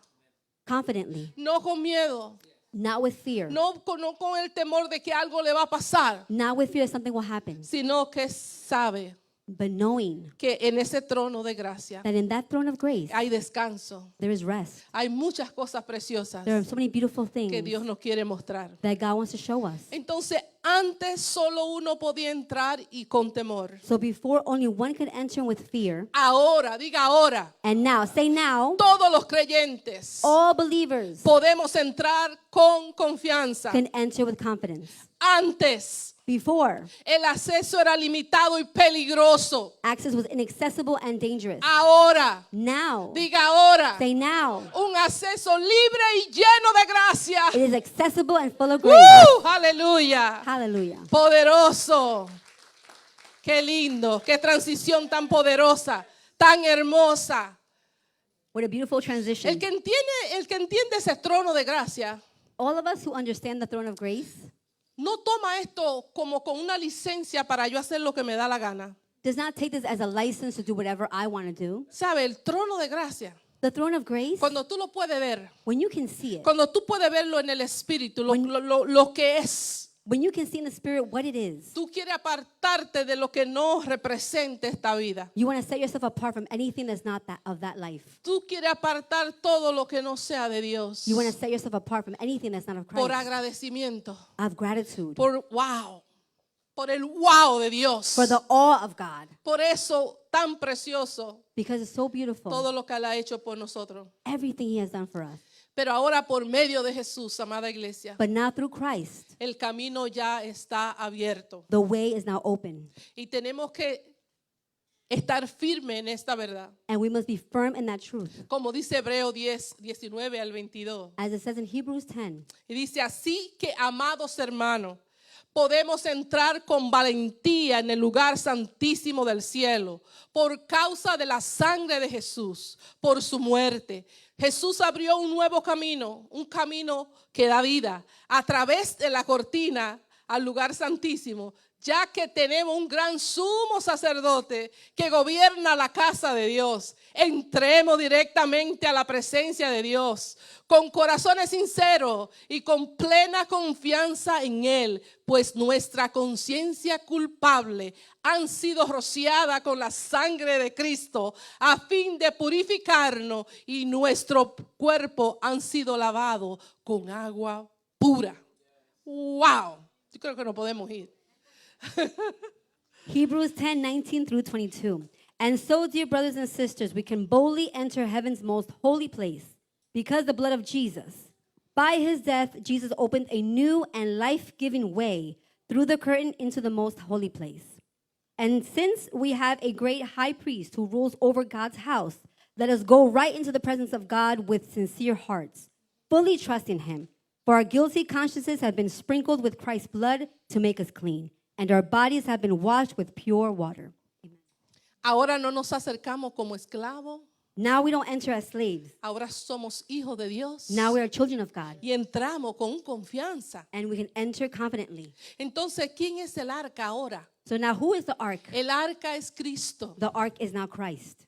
Confidently, no con miedo, not with fear. no con el temor de que algo le va a pasar, Not with fear that something will happen, sino que sabe but knowing que en ese trono de gracia that in that throne of grace, hay descanso. there is rest. Hay muchas cosas preciosas There are so many beautiful que things Dios nos quiere mostrar. that God wants to show us. Entonces, antes solo uno podía entrar y con temor. So before, only one could enter with fear. Ahora, diga ahora, And now, say now, todos los creyentes all believers podemos entrar con confianza. can enter with confidence. Antes, Before, el acceso era limitado y peligroso. access was inaccessible and dangerous. Ahora, Now, diga ahora, say now, un acceso libre y lleno de gracia. it is accessible and full of grace. Aleluya. Hallelujah. Poderoso. Qué lindo, qué transición tan poderosa, tan hermosa. What a beautiful transition. El que entiende ese trono de gracia, All of us who understand the throne of grace no toma esto como con una licencia para yo hacer lo que me da la gana. does not take this as a license to do whatever I want to do. ¿Sabe? El trono de gracia, The throne of grace, cuando tú lo puedes ver, when you can see it, cuando tú puedes verlo en el espíritu, lo que es, when you can see in the spirit what it is, tú quieres apartarte de lo que no representa esta vida. you want to set yourself apart from anything that's not that of that life. Tú quieres apartar todo lo que no sea de Dios. You want to set yourself apart from anything that's not of Por Christ. agradecimiento, Of gratitude. por wow, por el wow de Dios. For the awe of God. Por eso tan precioso Because it's so beautiful. todo lo que Él ha hecho por nosotros. Everything He has done for us. Pero ahora por medio de Jesús, amada iglesia, But now through Christ, el camino ya está abierto. the way is now open. Y tenemos que estar firme en esta verdad. And we must be firm in that truth. Como dice Hebreo 10, 19 al 22. As it says in Hebrews 10. Y dice, así que, amados hermanos, podemos entrar con valentía en el lugar santísimo del cielo por causa de la sangre de Jesús, por su muerte. Jesús abrió un nuevo camino, un camino que da vida a través de la cortina al lugar santísimo ya que tenemos un gran sumo sacerdote que gobierna la casa de Dios, entremos directamente a la presencia de Dios con corazones sinceros y con plena confianza en Él, pues nuestra conciencia culpable han sido rociada con la sangre de Cristo a fin de purificarnos, y nuestro cuerpo han sido lavados con agua pura. ¡Wow! Yo creo que no podemos ir. Hebrews 10:19 through 22. And so, dear brothers and sisters, we can boldly enter heaven's most holy place because the blood of Jesus. By his death, Jesus opened a new and life-giving way through the curtain into the most holy place. And since we have a great high priest who rules over God's house, let us go right into the presence of God with sincere hearts, fully trusting him. For our guilty consciences have been sprinkled with Christ's blood to make us clean, and our bodies have been washed with pure water. Ahora no nos acercamos como esclavos, Now we don't enter as slaves. ahora somos hijos de Dios. Now we are children of God, Y entramos con confianza. and we can enter confidently. Entonces, ¿quién es el arca ahora? So now who is the ark? El arca es Cristo. The ark is now Christ.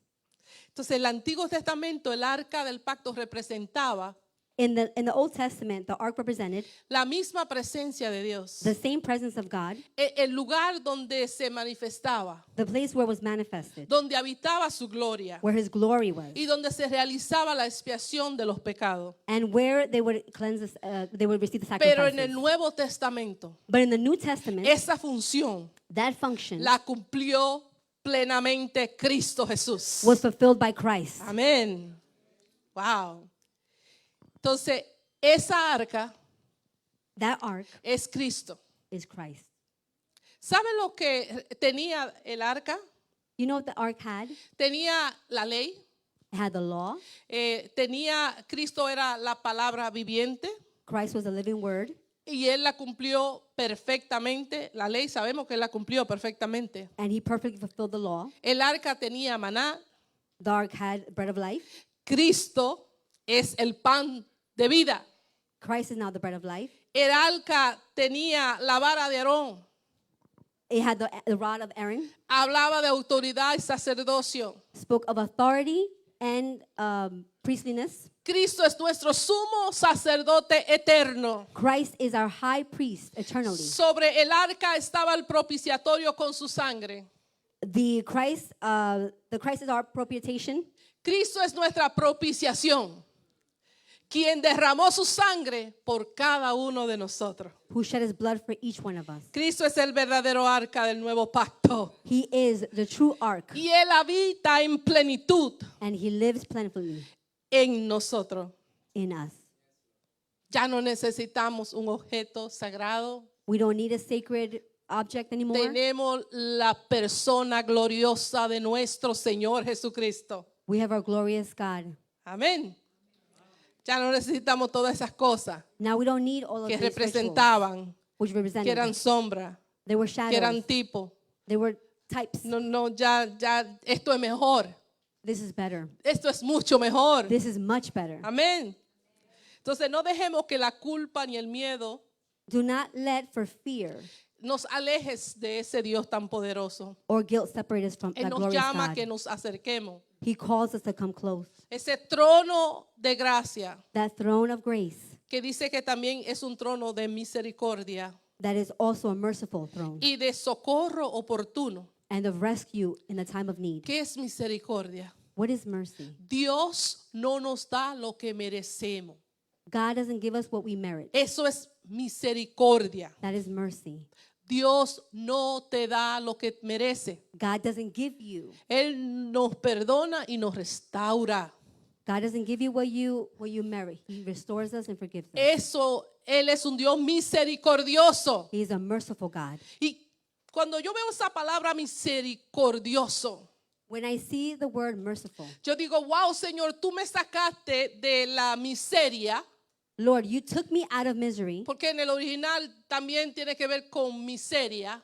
Entonces, el Antiguo Testamento, el arca del pacto representaba In the Old Testament, the ark represented la misma presencia de Dios. the same presence of God, El lugar donde se manifestaba, the place where it was manifested, donde habitaba su gloria where his glory was, y donde se realizaba la expiación de los pecados. and where they would cleanse us, they would receive the Pero en el sacrifices. Nuevo Testamento, But in the New Testament, esa función that function la cumplió plenamente Cristo Jesús. was fulfilled by Christ. Amén. Wow. Entonces, esa arca That ark es Cristo. is Christ. ¿Saben lo que tenía el arca? You know what the ark had? Tenía la ley. It had the law. Cristo era la palabra viviente Christ was the living word, y Él la cumplió perfectamente. La ley sabemos que Él la cumplió perfectamente. and he perfectly fulfilled the law. El arca tenía maná. The ark had bread of life. Cristo es el pan de vida. Christ is now the bread of life. El arca tenía la vara de Aarón. It had the rod of Aaron, Hablaba de autoridad y sacerdocio. spoke of authority and priestliness. Cristo es nuestro sumo sacerdote eterno. Christ is our high priest eternally. Sobre el arca estaba el propiciatorio con su sangre. The Christ is our propitiation. Cristo es nuestra propiciación, quien derramó su sangre por cada uno de nosotros. Who shed his blood for each one of us. Cristo es el verdadero arca del nuevo pacto. He is the true ark, Y Él habita en plenitud and he lives plentifully en nosotros. in us. Ya no necesitamos un objeto sagrado. We don't need a sacred object anymore. Tenemos la persona gloriosa de nuestro Señor Jesucristo. We have our glorious God. Amén. Ya no necesitamos todas esas cosas Now we don't need all of que these rituals, representaban, which que represented. eran sombra, They were que eran shadows. tipo. They were types. No, ya, esto es mejor. This is better. Esto es mucho mejor. This is much better. Amén. Entonces no dejemos que la culpa ni el miedo Do not let for fear nos alejes de ese Dios tan poderoso. or guilt separate us from Él that nos glorious llama a God. que nos acerquemos. He calls us to come close. Ese trono de gracia, That throne of grace que dice que también es un trono de misericordia that is also a merciful throne y de socorro oportuno. and of rescue in the time of need. ¿Qué es misericordia? What is mercy? Dios no nos da lo que merecemos. God doesn't give us what we merit. Eso es misericordia. That is mercy. Dios no te da lo que merece. God doesn't give you. Él nos perdona y nos restaura. God doesn't give you what you merit. He restores us and forgives us. Él es un Dios misericordioso. He is a merciful God. Y cuando yo veo esa palabra misericordioso, When I see the word merciful, yo digo, wow, Señor, tú me sacaste de la miseria, Lord, you took me out of misery porque en el original también tiene que ver con miseria.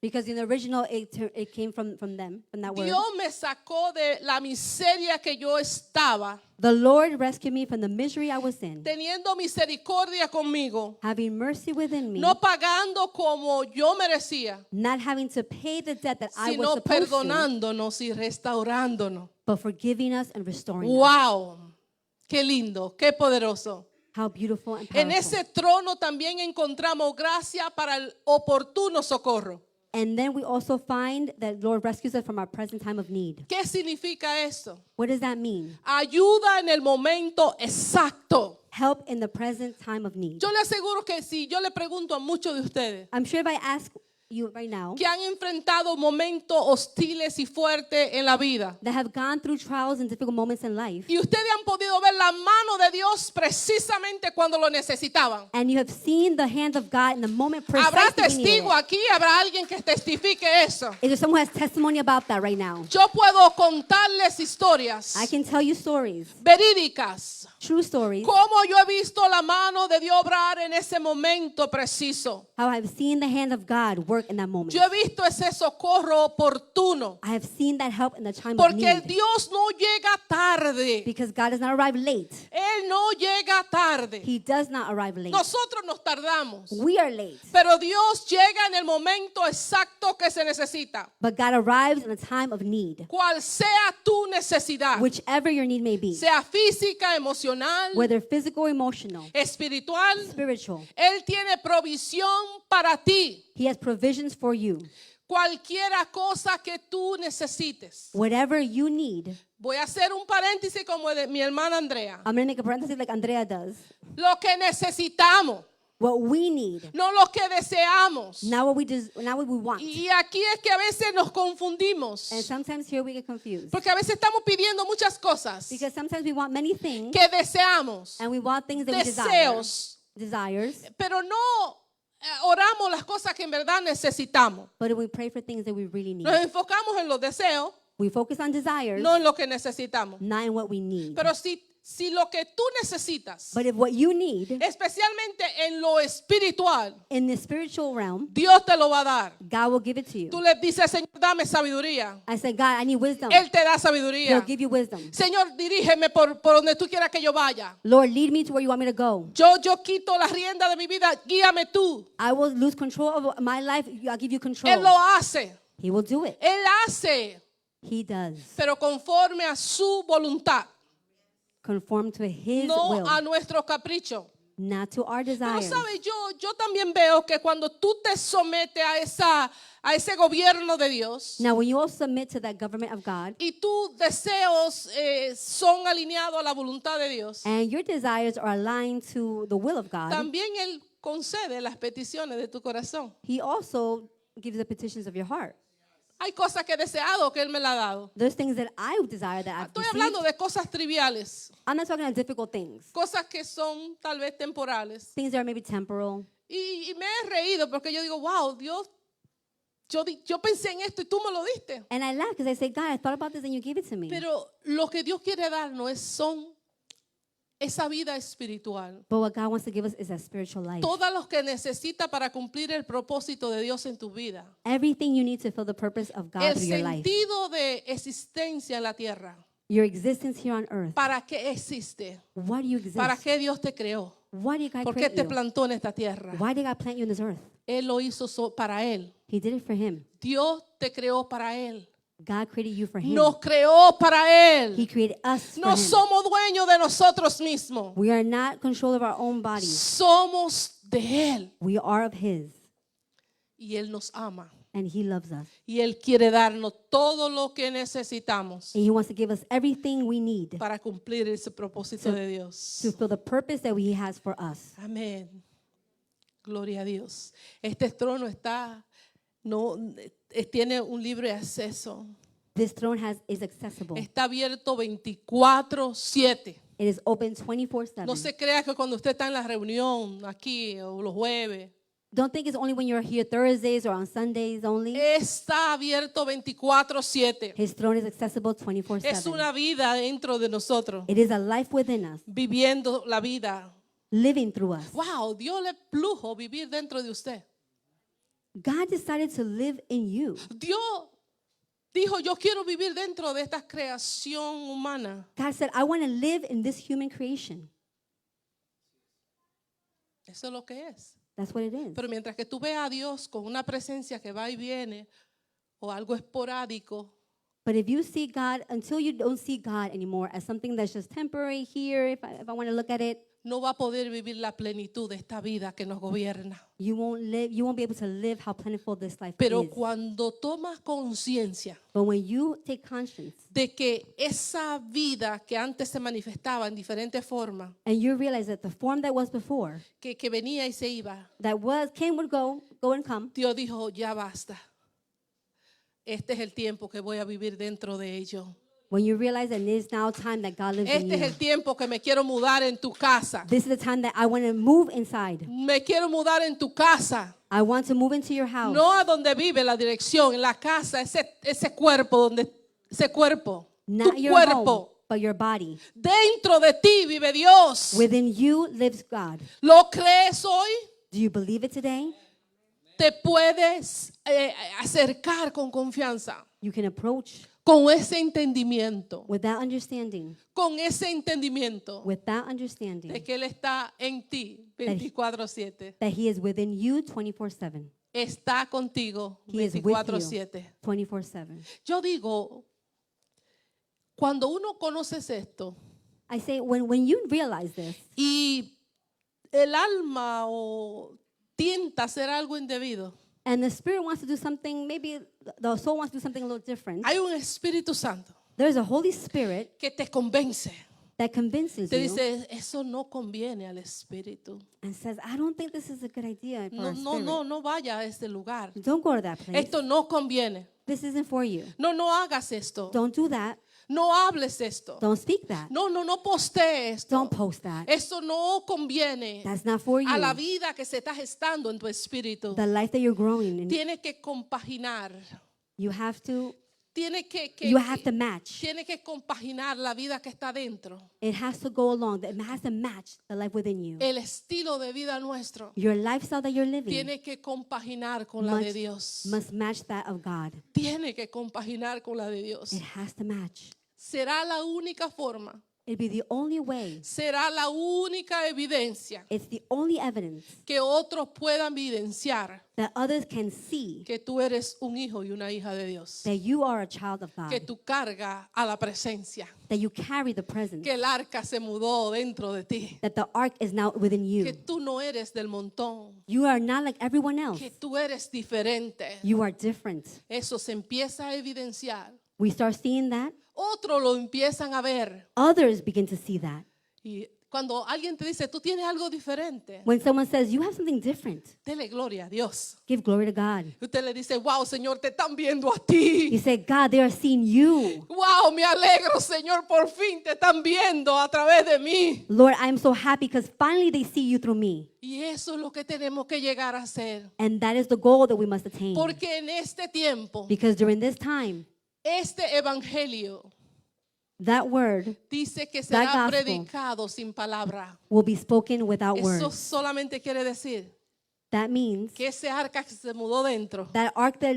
Because in the original, it came from them, from that word. Dios me sacó de la miseria que yo estaba, The Lord rescued me from the misery I was in, teniendo misericordia conmigo, having mercy within me, no pagando como yo merecía, not having to pay the debt that I was sino supposed to, perdonándonos y restaurándonos. but forgiving us and restoring us. Wow, qué lindo, qué poderoso. How beautiful and En powerful. ese trono también encontramos gracia para el oportuno socorro. And then we also find that Lord rescues us from our present time of need. ¿Qué significa eso? What does that mean? Ayuda en el momento exacto. Help in the present time of need. Yo le aseguro que si yo le pregunto a muchos de ustedes I'm sure if I ask you right now que han enfrentado momentos hostiles y fuertes en la vida, that have gone through trials and difficult moments in life, y ustedes han podido ver la mano de Dios precisamente cuando lo necesitaban. and you have seen the hand of God in the moment Habrá precisely we needed testigo it. aquí, habrá alguien que testifique eso. Is there someone who has testimony about that right now? Yo puedo contarles historias I can tell you stories, verídicas, true stories, cómo yo he visto la mano de Dios obrar en ese momento preciso. how I've seen the hand of God work in that moment. Yo he visto ese socorro oportuno, I have seen that help in the time of porque el need. Dios no llega tarde. Because God does not arrive late. Él no llega tarde. He does not arrive late. Nosotros nos tardamos, We are late. pero Dios llega en el momento exacto que se necesita. But God arrives in a time of need. Cual sea tu necesidad, Whichever your need may be, sea física, emocional, whether physical or emotional, espiritual, spiritual, Él tiene provisión para ti. He has provisions for you. Cualquiera cosa que tú necesites. Whatever you need. Voy a hacer un paréntesis como de mi hermana Andrea. I'm going to make a parenthesis like Andrea does. Lo que necesitamos, What we need, no lo que deseamos. not what we want. Y aquí es que a veces nos confundimos. And sometimes here we get confused. Porque a veces estamos pidiendo muchas cosas Because sometimes we want many things que deseamos, and we want things that we deseos, desires, pero no oramos las cosas que en verdad necesitamos. but we pray for things that we really need. Nos enfocamos en los deseos, We focus on desires, no en lo que necesitamos. not in what we need. Pero si lo que tú necesitas, But if what you need especialmente en lo espiritual, in the spiritual realm, Dios te lo va a dar. God will give it to you. Tú le dices, Señor, dame sabiduría. I said, God, I need wisdom. Él te da He'll sabiduría. give you wisdom. Señor, dirígeme por donde tú quieras que yo vaya. Lord, lead me to where you want me to go. Yo quito la rienda de mi vida, guíame tú. I will lose control of my life. I'll give you Él control. lo hace. He will do it. Él hace, He does. pero conforme a su voluntad, Conform to His no will, a nuestro capricho. not to our Pero desires. sabes, yo también veo que cuando tú te sometes a ese gobierno de Dios Now, when you all submit to that government of God y tus deseos son alineados a la voluntad de Dios, and your desires are aligned to the will of God, también Él concede las peticiones de tu corazón. He also gives the petitions of your heart. Hay cosas que he deseado que Él me la ha dado. There's things that I desire that I've Estoy hablando received. de cosas triviales, I'm not talking about difficult things, cosas que son tal vez temporales. things that are maybe temporal. Y me he reído porque yo digo, wow, Dios, yo pensé en esto y tú me lo diste. And I laugh because I say, God, I thought about this and you gave it to me. Pero lo que Dios quiere darnos son esa vida espiritual. But what God wants to give us is a spiritual life. Todas los que necesita para cumplir el propósito de Dios en tu vida. Everything you need to fulfill the purpose of God El through your life. sentido de existencia en la tierra. Your existence here on earth. ¿Para qué existe? Why do you exist? ¿Para qué Dios te creó? Why did God ¿Por qué create te you? plantó en esta tierra? Why did God plant you on this earth? Él lo hizo para Él. He did it for Him. Dios te creó para Él. God created you for Him. Nos creó para Él. He created us for No Him. somos dueños de nosotros mismos. We are not control of our own bodies. Somos de Él. We are of His. Y Él nos ama. And He loves us. Y Él quiere darnos todo lo que necesitamos And He wants to give us everything we need para cumplir ese propósito de Dios. to fulfill the purpose that He has for us. Amén. Gloria a Dios. Este trono tiene un libre acceso. This throne is accessible. Está abierto 24/7. It is open 24/7. No se crea que cuando usted está en la reunión aquí o los jueves, Don't think it's only when you're here Thursdays or on Sundays only. está abierto 24/7. His throne is accessible Es 24/7. una vida dentro de nosotros, It is a life within us, viviendo la vida. living through us. Wow, Dios le plujo vivir dentro de usted. God decided to live in you. Dios dijo, yo quiero vivir dentro de esta creación humana. God said, I want to live in this human creation. Eso es lo que es. That's what it is. Pero mientras que tú veas a Dios con una presencia que va y viene o algo esporádico, But if you see God, until you don't see God anymore as something that's just temporary here, if I want to look at it, no va a poder vivir la plenitud de esta vida que nos gobierna. you won't be able to live how plentiful this life Pero is. cuando tomas conciencia But when you take conscience de que esa vida que antes se manifestaba en diferentes formas, and you realize that the form that was before, que venía y se iba, would go and come, Dios dijo, ya basta. Este es el tiempo que voy a vivir dentro de ello. when you realize that it is now time that God lives in Este es you. el tiempo que me quiero mudar en tu casa. This is the time that I want to move inside. Me quiero mudar en tu casa. I want to move into your house. No a donde vive la dirección, en la casa, ese cuerpo, ese cuerpo, Not tu your home, cuerpo. but your body. Dentro de ti vive Dios. Within you lives God. ¿Lo crees hoy? Do you believe it today? Te puedes acercar con confianza, You can approach con ese entendimiento, with that understanding, de que Él está en ti 24/7. that He is within you 24/7. Está contigo He is with you 24/7. 24/7. Yo digo, cuando uno conoce esto I say, when you realize this, y el alma tienta a hacer algo indebido, and the spirit wants to do something, maybe the soul wants to do something a little different, hay un Espíritu Santo there's a Holy Spirit que te convence. that convinces Te you dice, eso no conviene al Espíritu. and says, I don't think this is a good idea for No, our no, spirit. no, no vaya a ese lugar. Don't go to that place. Esto no conviene. This isn't for you. No, no hagas esto. Don't do that. No hables esto. Don't speak that. No, no, no postees esto. Don't post that. Esto no conviene That's not for you. a la vida que se está gestando en tu espíritu. The life that you're growing in, Tiene que compaginar. you have to Tiene que match. tiene que compaginar la vida que está dentro. It has to go along. It has to match the life within you. El estilo de vida nuestro Your lifestyle that you're living tiene que compaginar con la de Dios. must match that of God. Tiene que compaginar con la de Dios. It has to match. Será la única forma. It'd be the only way. Será la única evidencia It's the only evidence que otros puedan evidenciar that others can see que tú eres un hijo y una hija de Dios. that you are a child of Que God, tú cargas a la presencia. that you carry the presence, Que el arca se mudó dentro de ti. that the ark is now within Que you. tú no eres del montón. You are not like everyone else. Que tú eres diferente. You are different. Eso se empieza a evidenciar. We start seeing that. Otros lo empiezan a ver. Others begin to see that. Y cuando alguien te dice, tú tienes algo diferente, When someone says, you have something different, dele gloria a Dios. give glory to God. Usted le dice, wow, Señor, te están viendo a You ti. say, God, they are seeing you. Wow, me alegro, Señor, por fin te están viendo a través de mí. Lord, I'm so happy because finally they see you through me. Y eso es lo que tenemos que llegar a hacer. And that is the goal that we must attain. Porque en este tiempo, Because during this time, este evangelio that word dice que That será gospel predicado sin palabra. will be spoken without Eso words. solamente quiere decir That means que ese arca que se mudó dentro, that ark that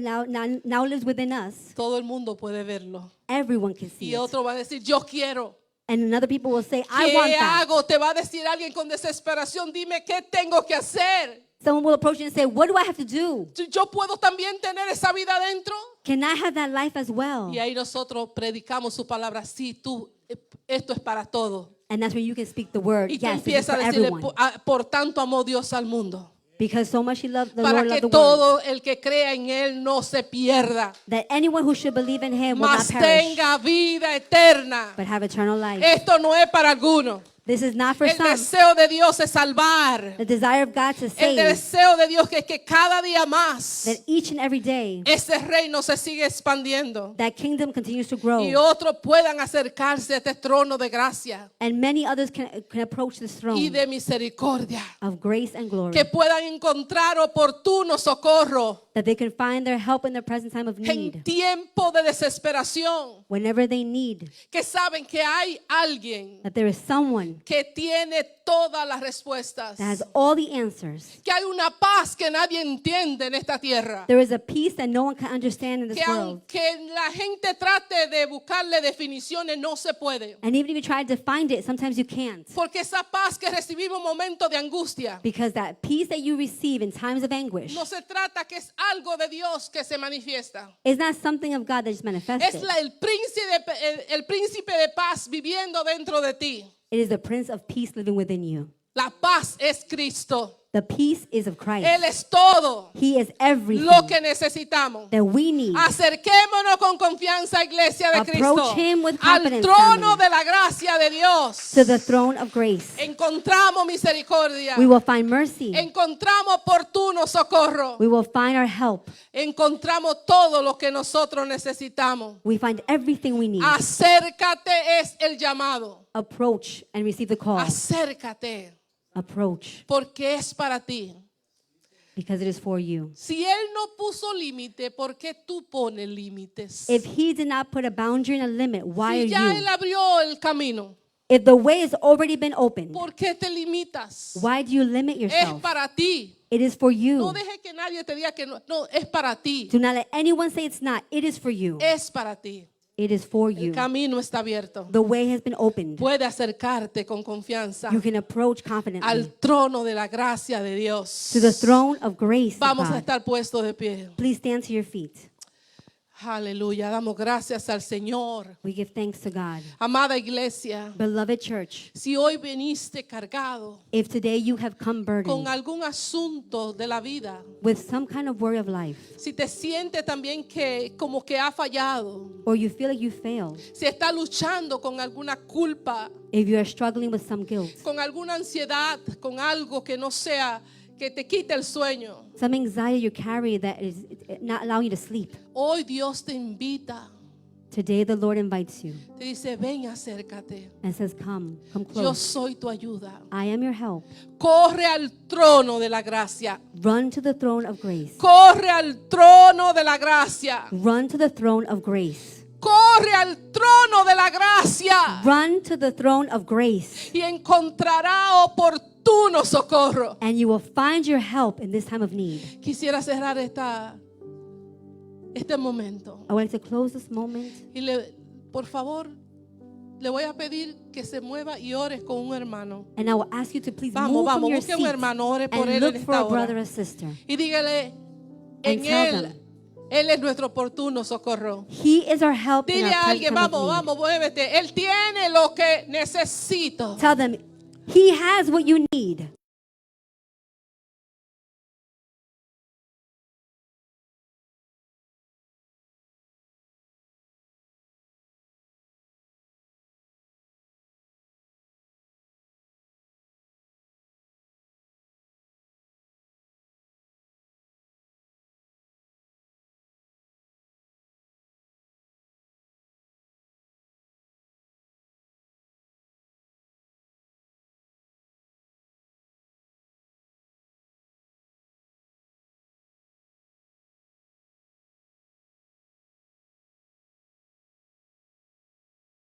now lives within us, todo el mundo puede verlo. everyone can see Y it. otro va a decir, yo quiero. And another people will say, I want ¿Qué that. hago? Te va a decir alguien con desesperación, dime qué tengo que hacer. Someone will approach you and say, what do I have to do? Yo puedo también tener esa vida dentro. Can I have that life as well? Y ahí nosotros predicamos su palabra. Sí, tú, esto es para todo. And that's where you can speak the word. Y tú Yes, this is empiezas for a decirle, everyone. por tanto amó Dios al mundo. Because so much he loved the Para Lord que loved the world, todo el que crea en Él no se pierda, that anyone who should believe in him will not mas perish, tenga vida eterna. but have eternal life. Esto no es para algunos. This is not for El some. deseo de Dios es salvar. The desire of God to El save, deseo de Dios es que cada día más that each and every day ese reino se sigue expandiendo that kingdom continues to grow, y otros puedan acercarse a este trono de gracia and many others can approach this y throne de misericordia, of grace and glory, que puedan encontrar oportuno socorro that they can find their help in their present time of en need, tiempo de desesperación, whenever they need, que saben que hay alguien that there is someone que tiene todas las respuestas. that has all the answers. Que hay una paz que nadie entiende en esta tierra. There is a peace that no one can understand in this Que world. aunque la gente trate de buscarle definiciones, no se puede. And even if you try to find it, sometimes you can't. Porque esa paz que recibimos en momentos de angustia, Because that peace that you receive in times of anguish no se trata que es algo de Dios que se manifiesta. is not something of God that is Es manifested. el príncipe de paz viviendo dentro de ti. It is the Prince of Peace living within you. La paz es Cristo. The peace is of Él Christ. es todo He is everything lo que necesitamos. that we need. Acerquémonos con confianza, iglesia de Cristo, Approach him with al confidence, trono family. de la gracia de Dios. To the throne of grace. Encontramos misericordia. We will find mercy. Encontramos oportuno socorro. We will find our help. Encontramos todo lo que nosotros necesitamos. We find everything we need. Acércate es el llamado. Approach and receive the call. Acércate, Approach porque es para ti. because it is for you. Si Él no puso límite, ¿por qué tú pones límites? If he did not put a boundary and a limit, why Si ya are Él you? abrió el camino, If the way has already been opened, ¿por qué te limitas? why do you limit Es yourself? para ti. It is for No you. dejes que nadie te diga que no. No, es para ti. Do not let anyone say it's not. It is for you. Es para ti. It is for El you. camino está abierto. The way has been opened. Puede acercarte con confianza You can approach confidently al trono de la gracia de Dios. to the throne of grace of Vamos a God. estar puestos de pie. Please stand to your feet. Aleluya. Damos gracias al Señor. We give thanks to God. Amada iglesia, Beloved church, si hoy viniste cargado if today you have come con burdened algún asunto de la vida, with some kind of worry of life, si te sientes también que como que ha fallado, or you feel like you failed, si está luchando con alguna culpa, if you are struggling with some guilt, con alguna ansiedad, con algo que no sea, que te quite el sueño, some anxiety you carry that is not allowing you to sleep, hoy Dios te invita, today the Lord invites you te dice, ven, acércate, and says, come yo close. soy tu ayuda. I am your help. Corre al trono de la gracia, Run to the throne of grace. corre al trono de la gracia, Run to the throne of grace. corre al trono de la gracia Run to the throne of grace. y encontrará oportuno socorro. And you will find your help in this time of need. Quisiera cerrar este momento I would like to close this moment. y por favor, le voy a pedir que se mueva y ores con un hermano. And I will ask you to please Vamos, move from vamos, your busque un seat hermano, ore por and él look en for esta a brother hora. or sister. Y dígale, en And tell él, them. él es nuestro oportuno socorro. He is our help in Dile our a alguien, present time vamos, of need. vamos, muévete. Él tiene lo que necesito. Tell them, He has what you need.